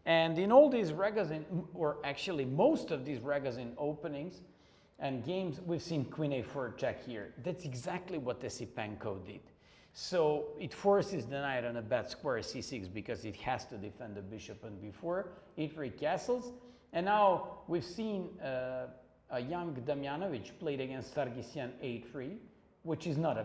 and in all these Ragozin, or actually most of these Ragozin openings and games, we've seen queen a4 check here. That's exactly what Yasipenko did. So it forces the knight on a bad square c6 because it has to defend the bishop on b4, e3 castles. And now we've seen a young Damjanovic played against Sargsyan a3, which is not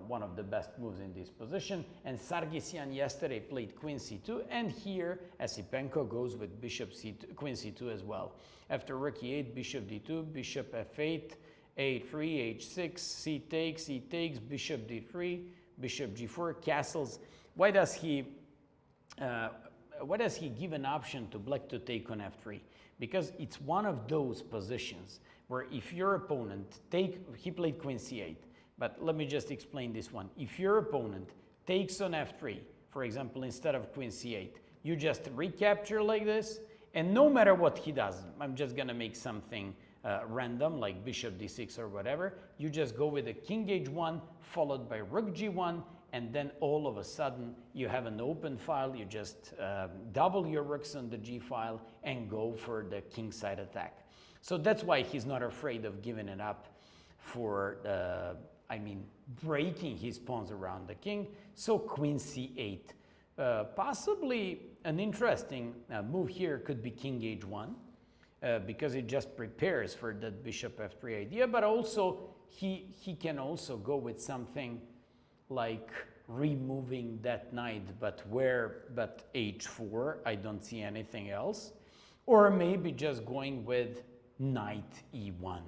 one of the best moves in this position. And Sargsyan yesterday played queen c2, and here Yasipenko goes with bishop c2, queen c2 as well. After rook e8, bishop d2, bishop f8, a3, h6, c takes, bishop d3, bishop g4, castles. Why does he give an option to black to take on f3? Because it's one of those positions where if your opponent he played queen c8, but let me just explain this one. If your opponent takes on f3, for example, instead of queen c8, you just recapture like this, and no matter what he does, I'm just gonna make something random, like bishop d6 or whatever, you just go with a king h1 followed by rook g1, and then all of a sudden you have an open file. You just double your rooks on the g file and go for the king side attack. So that's why he's not afraid of giving it up for breaking his pawns around the king. So queen c8. Possibly an interesting move here could be king h1. Because it just prepares for that bishop f3 idea, but also he can also go with something like removing that knight, but h4, I don't see anything else, or maybe just going with knight e1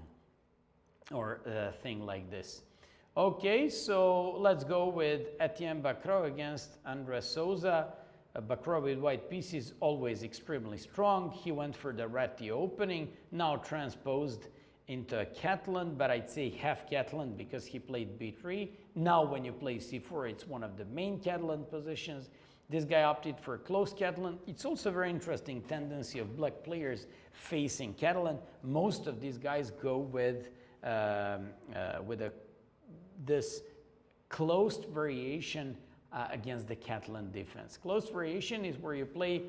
or a thing like this. Okay, so let's go with Etienne Bacrot against Andres Souza. Bacrot with white pieces, always extremely strong. He went for the Ratti opening, now transposed into a Catalan, but I'd say half Catalan because he played b3. Now when you play c4, it's one of the main Catalan positions. This guy opted for close Catalan. It's also a very interesting tendency of black players facing Catalan. Most of these guys go with this closed variation against the Catalan defense. Close variation is where you play,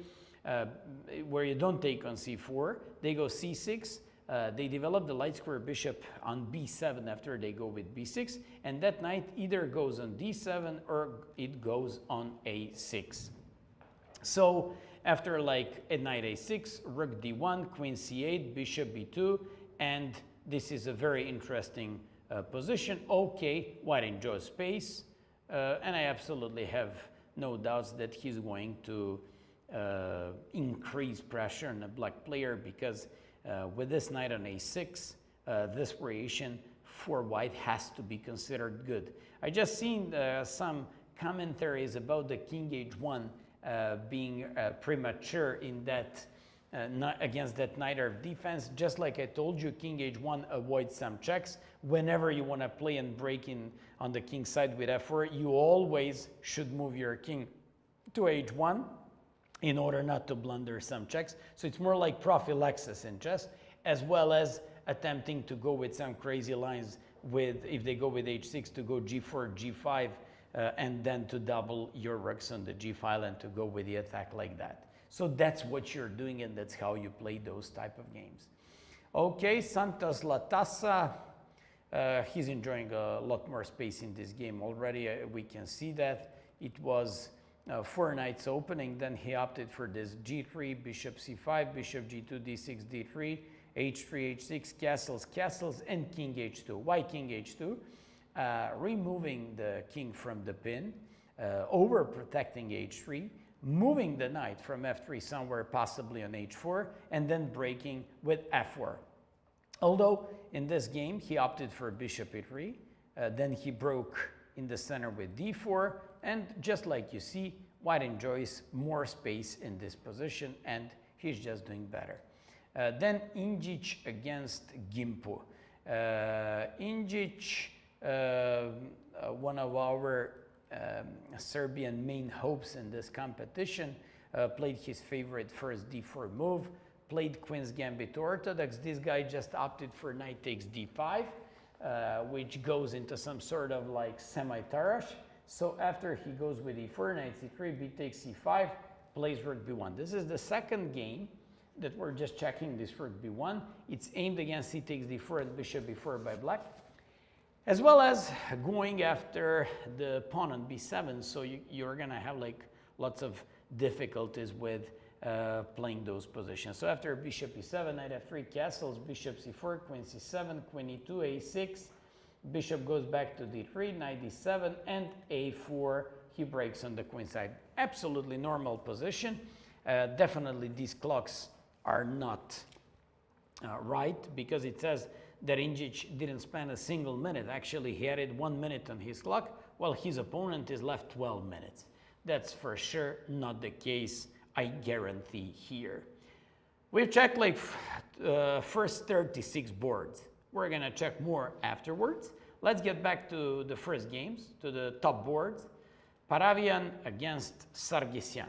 where you don't take on c4. They go c6, They develop the light square bishop on b7 after they go with b6, and that knight either goes on d7 or it goes on a6. So after like a knight a6, rook d1, queen c8, bishop b2, and this is a very interesting position. Okay, white enjoys space, and I absolutely have no doubts that he's going to increase pressure on the black player, because with this knight on a6, this variation for white has to be considered good. I just seen some commentaries about the king h1 being premature in that against that knight of defense. Just like I told you, king h1 avoids some checks. Whenever you want to play and break in on the king side with f4, you always should move your king to h1 in order not to blunder some checks. So it's more like prophylaxis in chess, as well as attempting to go with some crazy lines with, if they go with h6, to go g4, g5, and then to double your rooks on the g file and to go with the attack like that. So that's what you're doing, and that's how you play those type of games. Okay, Santos Latassa, he's enjoying a lot more space in this game already. We can see that. It was 4 knights opening, then he opted for this g3, bishop c5, bishop g2, d6, d3, h3, h6, castles, castles, and king h2. Why king h2? Removing the king from the pin, overprotecting h3, moving the knight from f3 somewhere possibly on h4, and then breaking with f4. Although in this game he opted for bishop e3, then he broke in the center with d4, and just like you see, white enjoys more space in this position, and he's just doing better. Then Injic against Gimpu. Injic, one of our Serbian main hopes in this competition, played his favorite first d4 move, played Queen's Gambit Orthodox. This guy just opted for knight takes d5, which goes into some sort of like semi-tarash. So after he goes with e4, knight c3, b takes c5, plays rook b1. This is the second game that we're just checking this rook b1. It's aimed against c takes d4 and bishop b4 by black, as well as going after the pawn on b7. So you're going to have like lots of difficulties with playing those positions. So after bishop e7, knight f3, castles, bishop c4, queen c7, queen e2, a6, bishop goes back to d3, knight d7, and a4, he breaks on the queen side. Absolutely normal position. Definitely these clocks are not right, because it says that Injic didn't spend a single minute. Actually, he added 1 minute on his clock, while his opponent is left 12 minutes. That's for sure not the case, I guarantee here. We've checked like first 36 boards. We're gonna check more afterwards. Let's get back to the first games, to the top boards. Paravian against Sargsyan.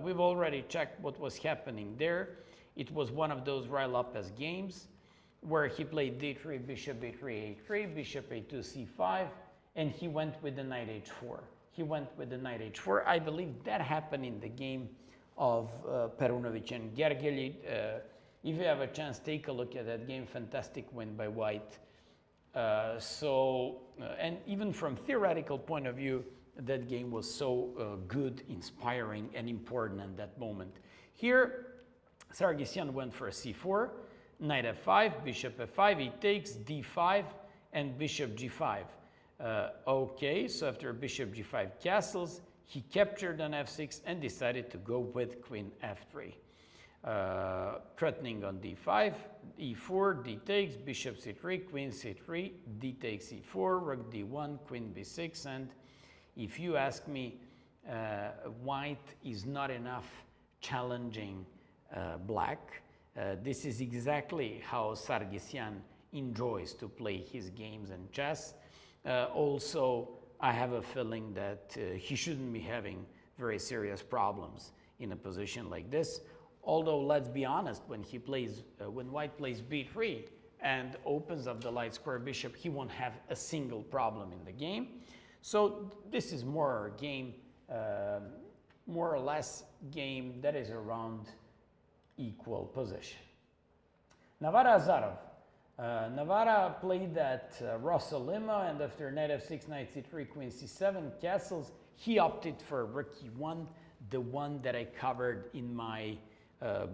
We've already checked what was happening there. It was one of those Rai-Lopez games where he played d3, bishop a3, a3, bishop a2, c5, and he went with the knight h4. He went with the knight h4. I believe that happened in the game of Perunovic and Gergely. If you have a chance, take a look at that game. Fantastic win by white. And even from theoretical point of view, that game was so good, inspiring, and important at that moment. Here, Sargsyan went for a c4, knight f5, bishop f5, he takes d5, and bishop g5. Okay, so after bishop g5 castles, he captured on f6 and decided to go with queen f3. Threatening on d5, e4, d takes, bishop c3, queen c3, d takes e4, rook d1, queen b6, and if you ask me, white is not enough challenging black. This is exactly how Sargsyan enjoys to play his games in chess. Also, I have a feeling that he shouldn't be having very serious problems in a position like this. Although, let's be honest, when he plays, when white plays b3 and opens up the light square bishop, he won't have a single problem in the game. So this is more a game, more or less game that is around equal position. Navara Azarov. Navara played at Rossa Lima, and after knight f6, knight c3, queen c7, castles, he opted for rook e1, the one that I covered in my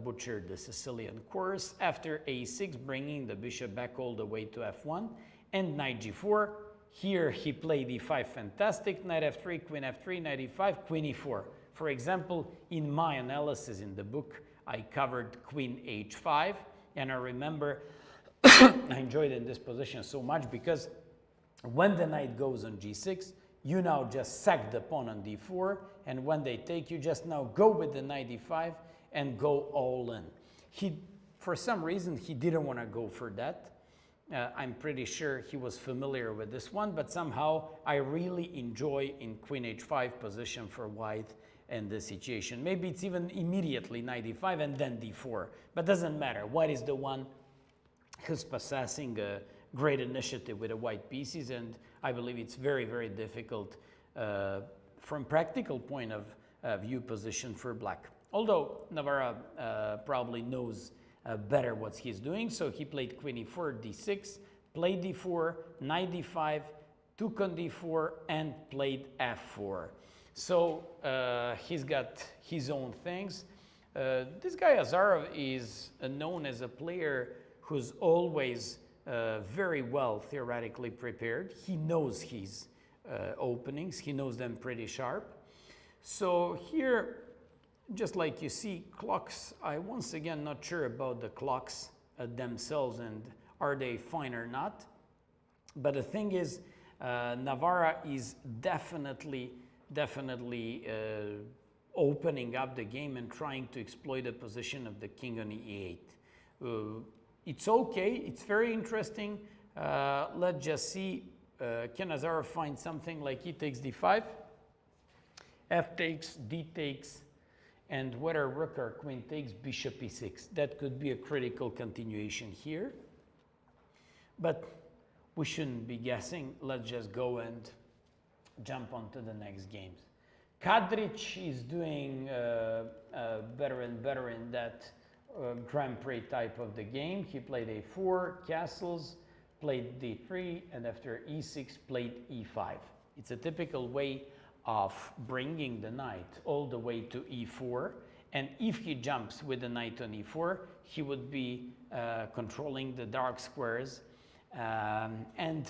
Butcher the Sicilian course. After a6, bringing the bishop back all the way to f1, and knight g4. Here he played e5, fantastic, knight f3, queen f3, knight e5, queen e4. For example, in my analysis in the book, I covered queen h5, and I remember I enjoyed in this position so much because when the knight goes on g6, you now just sack the pawn on d4, and when they take, you just now go with the knight d5 and go all in. For some reason, he didn't want to go for that. I'm pretty sure he was familiar with this one, but somehow I really enjoy in queen h5 position for white in this situation. Maybe it's even immediately knight d5 and then d4, but doesn't matter. White is the one who's possessing a great initiative with the white pieces, and I believe it's very, very difficult from practical point of view position for black. Although Navarra probably knows better what he's doing, so he played queen e4, d6, played d4, knight d5, took on d4, and played f4. So he's got his own things. This guy Azarov is known as a player who's always very well theoretically prepared. He knows his openings. He knows them pretty sharp. So here, just like you see, clocks, I'm once again not sure about the clocks themselves and are they fine or not. But the thing is, Navarra is definitely opening up the game and trying to exploit the position of the king on e8. It's okay, it's very interesting. Let's just see, can Azarov find something like e takes d5, f takes, d takes, and whether rook or queen takes, bishop e6. That could be a critical continuation here. But we shouldn't be guessing. Let's just go and jump on to the next games. Kadric is doing better and better in that Grand Prix type of the game. He played a4, castles, played d3, and after e6 played e5. It's a typical way of bringing the knight all the way to e4, and if he jumps with the knight on e4, he would be controlling the dark squares, and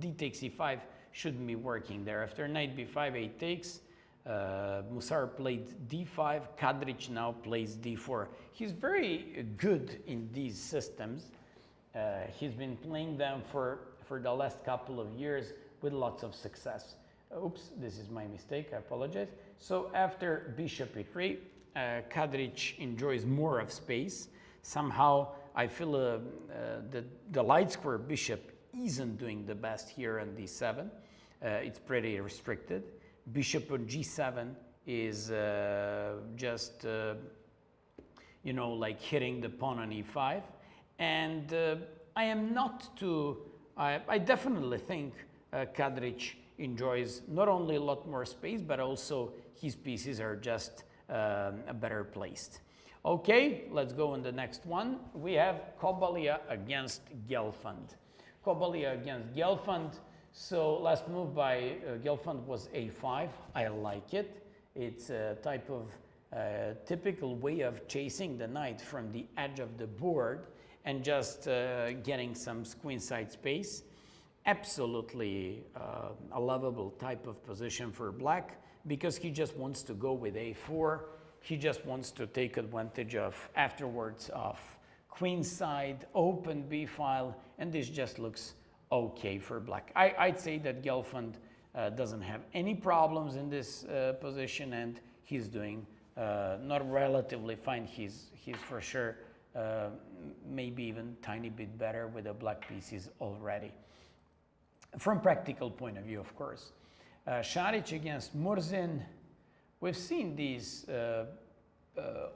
d takes e5 shouldn't be working there. After knight b5, a takes, Musar played d5, Kadric now plays d4. He's very good in these systems. He's been playing them for the last couple of years with lots of success. Oops, this is my mistake, I apologize. So after bishop e3, Kadric enjoys more of space. Somehow I feel that the light square bishop isn't doing the best here on d7. It's pretty restricted. Bishop on g7 is just, you know, like hitting the pawn on e5. And I am not too, I definitely think Kadric enjoys not only a lot more space, but also his pieces are just better placed. Okay, let's go on the next one. We have Kobalia against Gelfand. Kobalia against Gelfand. So last move by Gelfand was a5. I like it. It's a type of typical way of chasing the knight from the edge of the board and just getting some queenside space. Absolutely a lovable type of position for black because he just wants to go with a4. He just wants to take advantage of afterwards of queenside, open b file, and this just looks okay for black. I'd say that Gelfand doesn't have any problems in this position, and he's doing not relatively fine. He's for sure maybe even tiny bit better with the black pieces already. From practical point of view, of course. Šarić against Murzin. We've seen these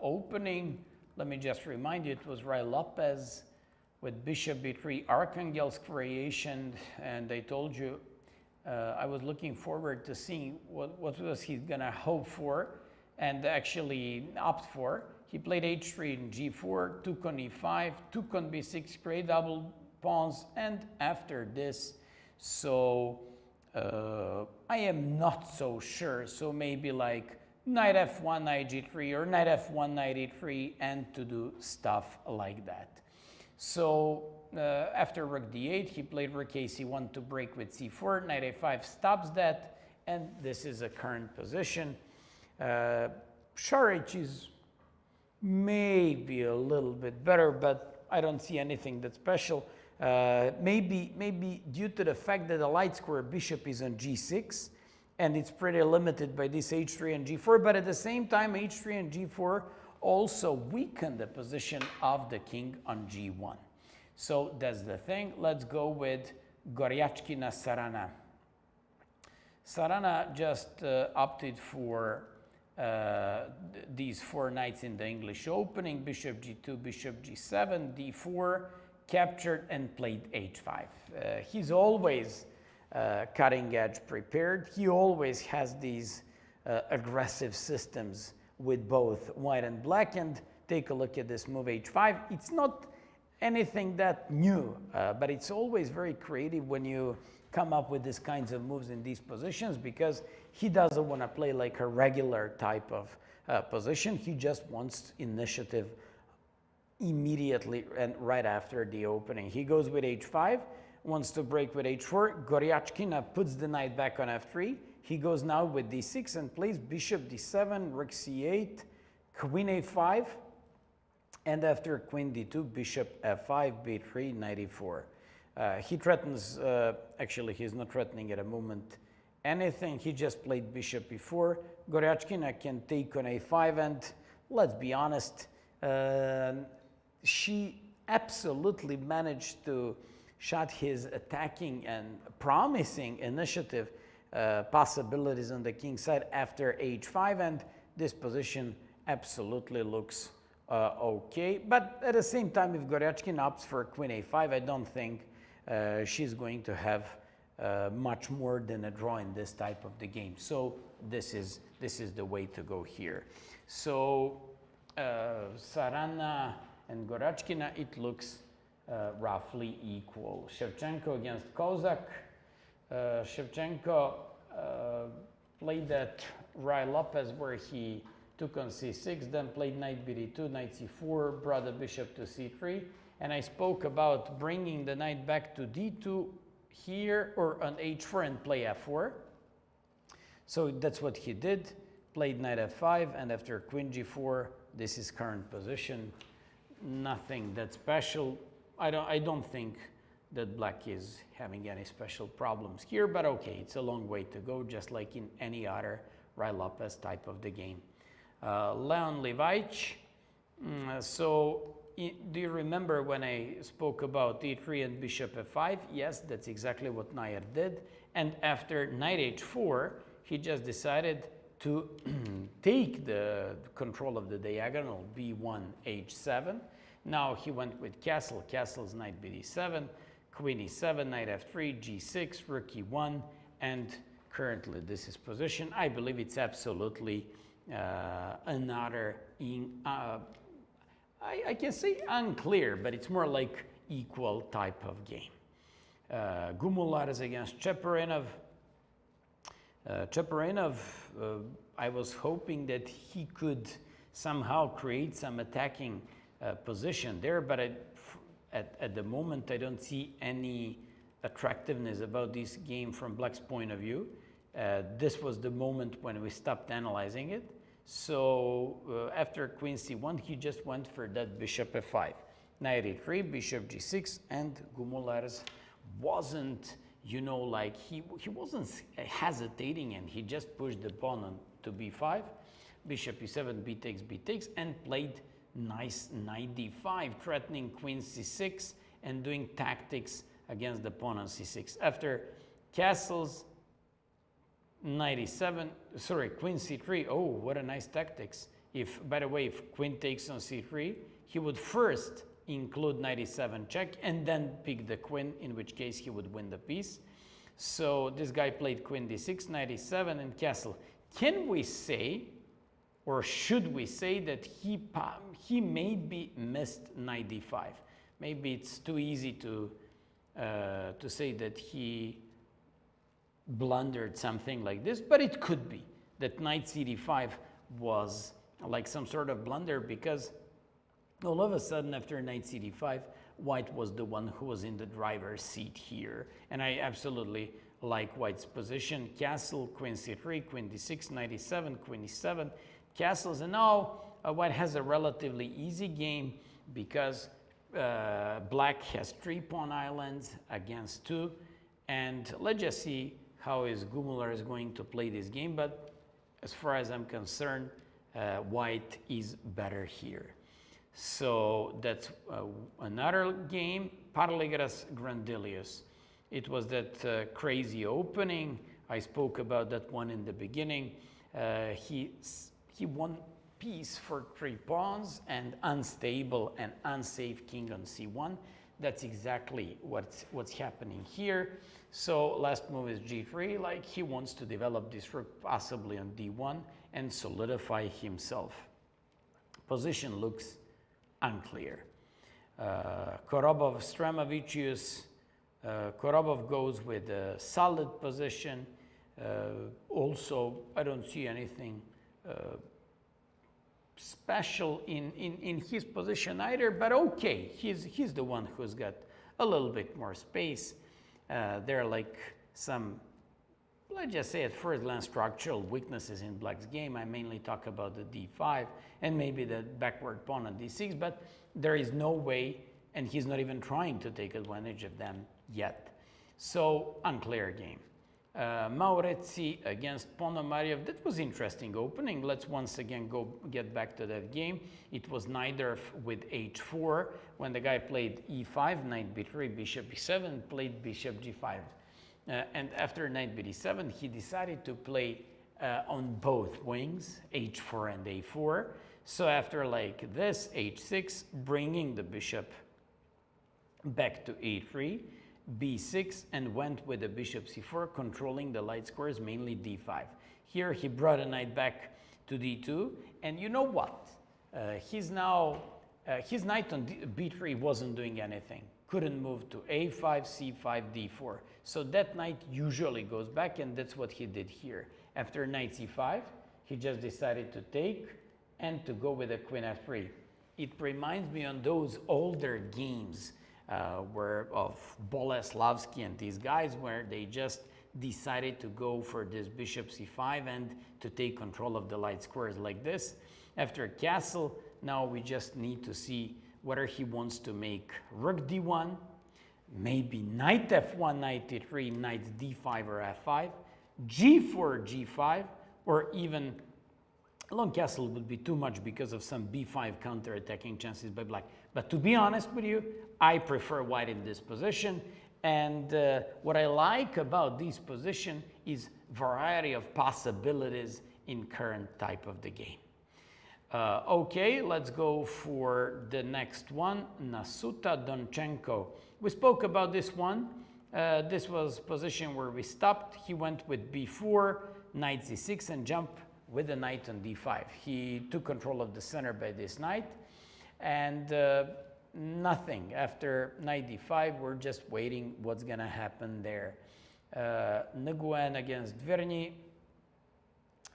opening. Let me just remind you, it was Ray Lopez with bishop b3, Archangelsk variation, and I told you I was looking forward to seeing what was he gonna hope for and actually opt for. he played h3 and g4, took on e5, took on b6, create double pawns, and after this, so I am not so sure, so maybe like knight f1, knight g3, or knight f1, knight e3, and to do stuff like that. So after rook d8, he played rook ac1 to break with c4, knight a5 stops that, and this is a current position. Šarić is maybe a little bit better, but I don't see anything that's special. Maybe due to the fact that the light square bishop is on g6, and it's pretty limited by this h3 and g4, but at the same time, h3 and g4 also weaken the position of the king on g1. So that's the thing. Let's go with Vrnjacka Sarana. Sarana just opted for these 4 knights in the English opening, bishop g2, bishop g7, d4, captured and played h5. He's always cutting edge prepared. He always has these aggressive systems with both white and black, and take a look at this move h5. It's not anything that new, but it's always very creative when you come up with these kinds of moves in these positions, because he doesn't want to play like a regular type of position. He just wants initiative immediately and right after the opening. He goes with h5, wants to break with h4. Vrnjacka puts the knight back on f3. He goes now with d6 and plays bishop d7, rook c8, queen a5, and after queen d2, bishop f5, b3, knight e4. He threatens, actually he's not threatening at the moment anything. He just played bishop e4. Vrnjacka can take on a5, and let's be honest, she absolutely managed to shut his attacking and promising initiative possibilities on the king side after h5, and this position absolutely looks okay. But at the same time, if Vrnjacka opts for queen a5, I don't think she's going to have much more than a draw in this type of the game. So this is the way to go here. So Sarana and Vrnjacka, it looks roughly equal. Shevchenko against Kozak. Shevchenko played that Rai Lopez where he took on c6, then played knight bd2, knight c4, brought the bishop to c3, and I spoke about bringing the knight back to d2 here or on h4 and play f4. So that's what he did, played knight f5, and after queen g4, this is current position. Nothing that special. I don't think that black is having any special problems here, but okay, it's a long way to go, just like in any other Rai Lopez type of the game. Leon Levich. Do you remember when I spoke about e3 and bishop f5? Yes, that's exactly what Nair did. And after knight h4, he just decided to take the control of the diagonal b1 h7. Now he went with castle, castle's knight bd7, queen e7, knight f3, g6, rook e1, and currently this is position. I believe it's absolutely another, I can say unclear, but it's more like equal type of game. Gumulares against Cheparinov. I was hoping that he could somehow create some attacking position there, but at the moment I don't see any attractiveness about this game from black's point of view. This was the moment when we stopped analyzing it. So after queen c1, he just went for that bishop f5. Knight e3, bishop g6, and Gumulares wasn't, you know, like he wasn't hesitating, and he just pushed the pawn on to b5, bishop e7, b takes, and played nice knight d5, threatening queen c6 and doing tactics against the pawn on c6. After castles, knight e7, sorry, queen c3. Oh, what a nice tactics. If, by the way, if queen takes on c3, he would first include knight e7 check and then pick the queen, in which case he would win the piece. So this guy played queen d6, knight e7, and castle. Can we say Or should we say that he maybe missed knight d5? Maybe it's too easy to say that he blundered something like this, but it could be that knight cd5 was like some sort of blunder, because all of a sudden after knight cd5, white was the one who was in the driver's seat here. And I absolutely like white's position. Castle, queen c3, queen d6, knight e7, queen e7, castles. And now white has a relatively easy game, because black has 3 pawn islands against 2. And let's just see how is Gumular is going to play this game. But as far as I'm concerned, white is better here. So that's another game, Parligras Grandilius. It was that crazy opening. I spoke about that one in the beginning. He won piece for 3 pawns and unstable and unsafe king on c1. That's exactly what's happening here. So last move is g3, like he wants to develop this rook possibly on d1 and solidify himself. Position looks unclear. Korobov, Stramavicius. Korobov goes with a solid position. Also, I don't see anything special in his position either, but okay, he's the one who's got a little bit more space. There are like some, let's just say at first glance, structural weaknesses in black's game. I mainly talk about the d5 and maybe the backward pawn on d6, but there is no way, and he's not even trying to take advantage of them yet. So unclear game. Maurezzi against Ponomarev. That was interesting opening. Let's once again get back to that game. It was neither with h4 when the guy played e5, knight b3, bishop e7, played bishop g5. And after knight b7, he decided to play on both wings, h4 and a4. So after like this, h6, bringing the bishop back to a3, b6, and went with the bishop c4, controlling the light squares, mainly d5. Here he brought a knight back to d2, and you know what? His knight on b3 wasn't doing anything. Couldn't move to a5, c5, d4. So that knight usually goes back, and that's what he did here. After knight c5, he just decided to take and to go with a queen f3. It reminds me on those older games where of Boleslavsky and these guys, where they just decided to go for this bishop c5 and to take control of the light squares like this. After castle, now we just need to see whether he wants to make rook d1, maybe knight f1, knight e3, knight d5 or f5, g4, g5, or even long castle would be too much because of some b5 counter-attacking chances by black. But to be honest with you, I prefer white in this position. And what I like about this position is variety of possibilities in current type of the game. Okay, let's go for the next one, Nasuta Donchenko. We spoke about this one. This was position where we stopped. He went with b4, knight c6, and jumped with the knight on d5. He took control of the center by this knight, and nothing. After knight d5, we're just waiting what's going to happen there. Nguyen against Vrnjacka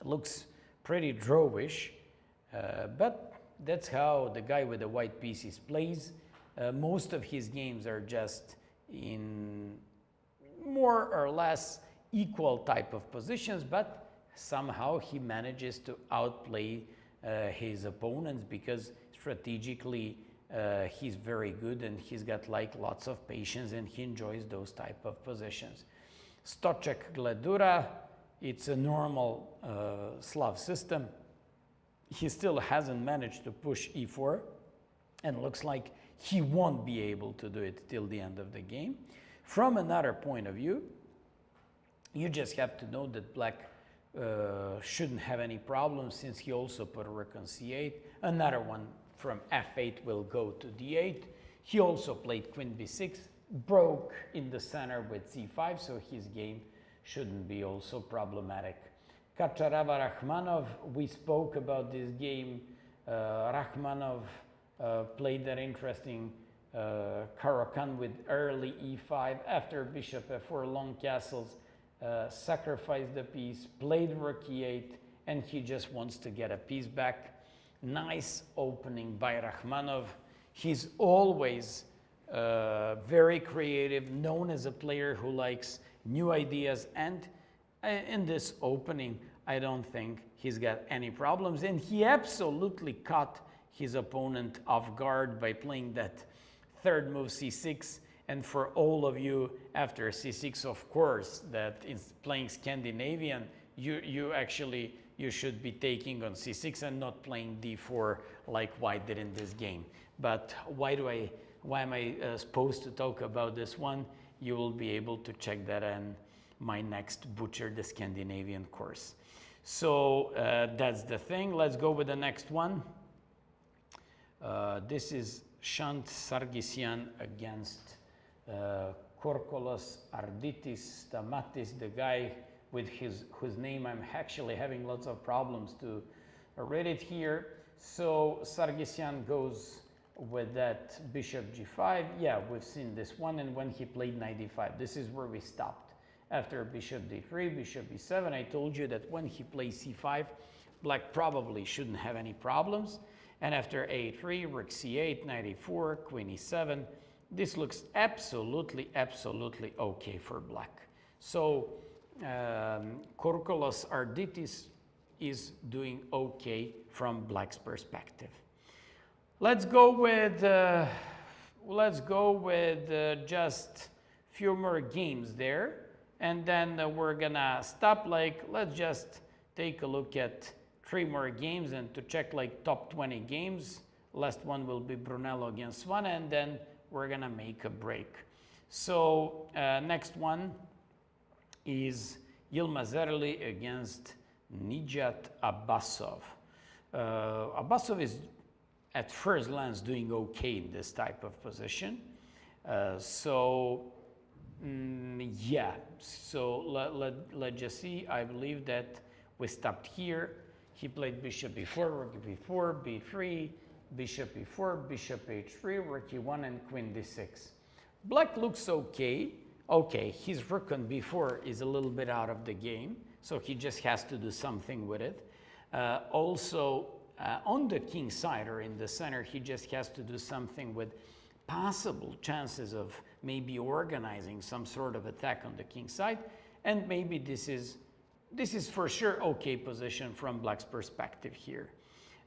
looks pretty drawish, but that's how the guy with the white pieces plays. Most of his games are just in more or less equal type of positions, but somehow he manages to outplay his opponents because strategically he's very good and he's got like lots of patience and he enjoys those type of positions. Stoček Gledura, it's a normal Slav system. He still hasn't managed to push e4 and looks like he won't be able to do it till the end of the game. From another point of view, you just have to know that black shouldn't have any problems since he also put a rook on c8. Another one from f8 will go to d8. He also played queen b6, broke in the center with c5, so his game shouldn't be also problematic. Kacharava Rakhmanov, we spoke about this game. Rakhmanov played that interesting Caro-Kann with early e5 after bishop f4 long castles, sacrificed the piece, played rook e8, and he just wants to get a piece back. Nice opening by Rakhmanov. He's always very creative, known as a player who likes new ideas, and in this opening I don't think he's got any problems, and he absolutely caught his opponent off guard by playing that third move c6. And for all of you after c6, of course, that is playing Scandinavian, you should be taking on c6 and not playing d4 like white did in this game. But why am I supposed to talk about this one? You will be able to check that in my next Butcher the Scandinavian course. So that's the thing. Let's go with the next one. This is Shant Sargsyan against Korkolos Arditis Stamatis, the guy with whose name I'm actually having lots of problems to read it here. So Sargsyan goes with that bishop g5. Yeah, we've seen this one, and when he played knight d5, this is where we stopped. After bishop d3, bishop e7, I told you that when he plays c5, black probably shouldn't have any problems. And after a3, rook c8, knight e4, queen e7, this looks absolutely okay for black. So Korkolos Arditis is doing okay from black's perspective. Let's go with just few more games there, and then we're gonna stop. Let's just take a look at 3 more games, and to check like top 20 games. Last one will be Brunello against Svane, and then we're gonna make a break. So next one is Yilmaz Erli against Nijat Abbasov. Abbasov is at first glance doing okay in this type of position. Yeah, so let's just see. I believe that we stopped here. He played bishop b4, rook b4, b3, bishop e4, bishop h3, rook e1, and queen d6. Black looks okay. Okay, his rook on b4 is a little bit out of the game, so he just has to do something with it. Also, on the king side or in the center, he just has to do something with possible chances of maybe organizing some sort of attack on the king side, and maybe this is for sure okay position from black's perspective here.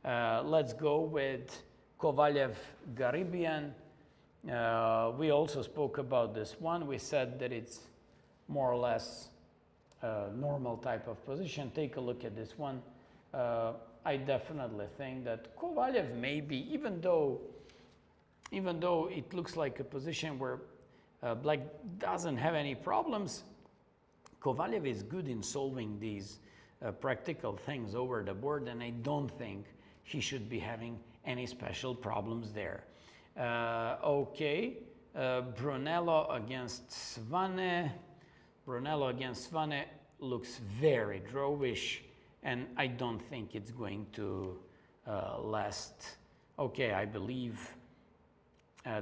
Let's go with Kovalev-Garibian. We also spoke about this one. We said that it's more or less a normal type of position. Take a look at this one. I definitely think that Kovalev maybe, even though it looks like a position where black doesn't have any problems, Kovalev is good in solving these practical things over the board, and I don't think he should be having any special problems there. Okay, Brunello against Svane. Brunello against Svane looks very drawish, and I don't think it's going to last. Okay, I believe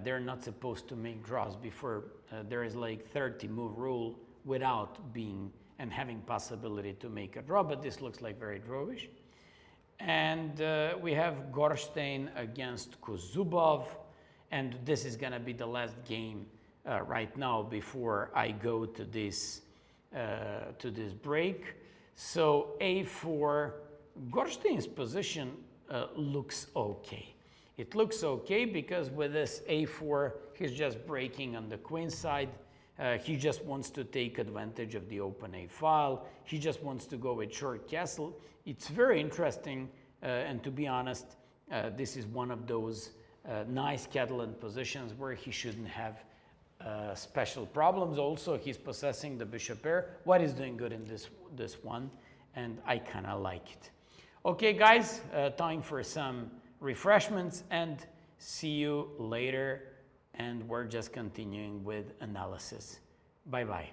they're not supposed to make draws before there is like 30 move rule without being and having possibility to make a draw, but this looks like very drawish. And we have Gorstein against Kuzubov, and this is gonna be the last game right now before I go to this break. So a4, Gorstein's position looks okay. It looks okay because with this a4, he's just breaking on the queen side. He just wants to take advantage of the open a file. He just wants to go with short castle. It's very interesting, and to be honest, this is one of those nice Catalan positions where he shouldn't have special problems. Also, he's possessing the bishop pair. White is doing good in this one, and I kind of like it. Okay, guys, time for some refreshments, and see you later. And we're just continuing with analysis. Bye-bye.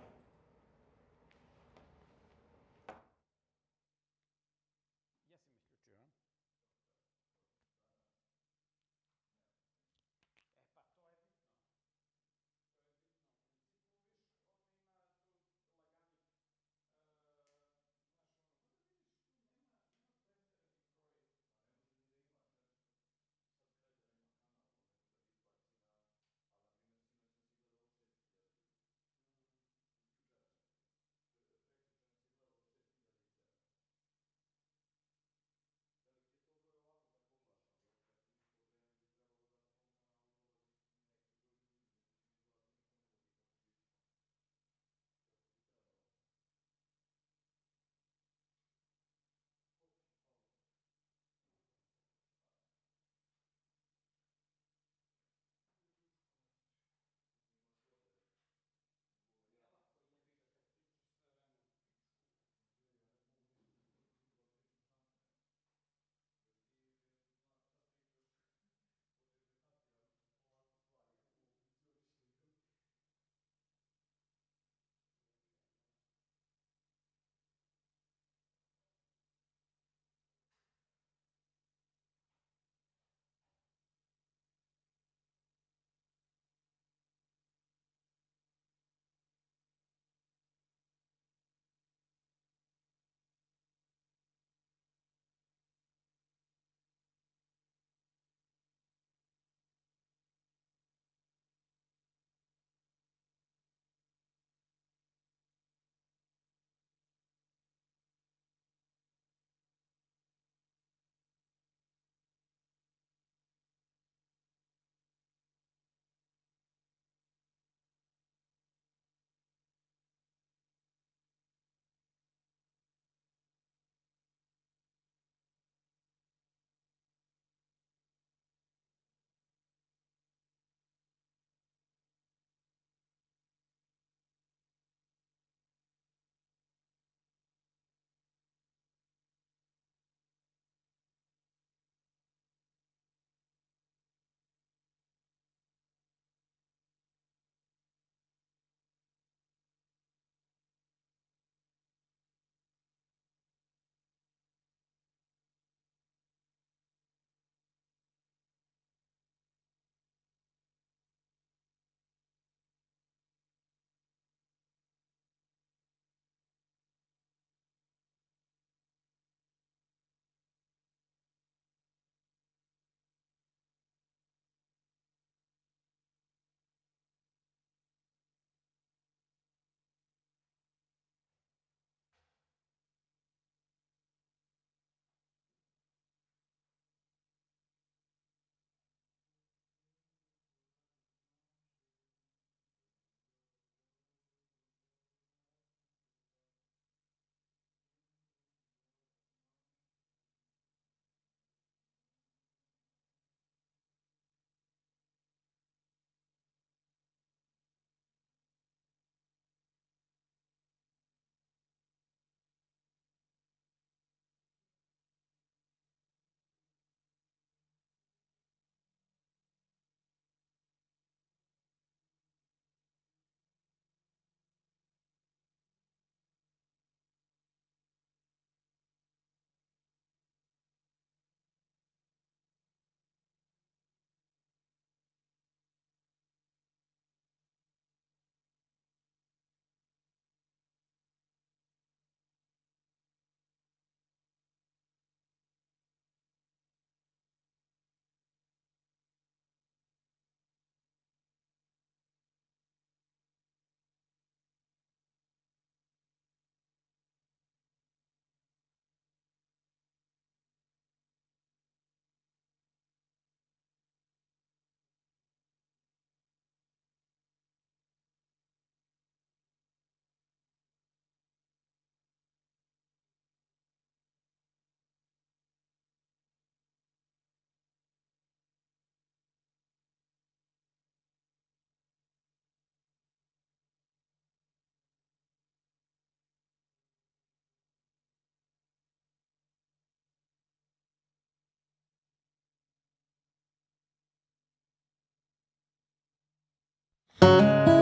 you.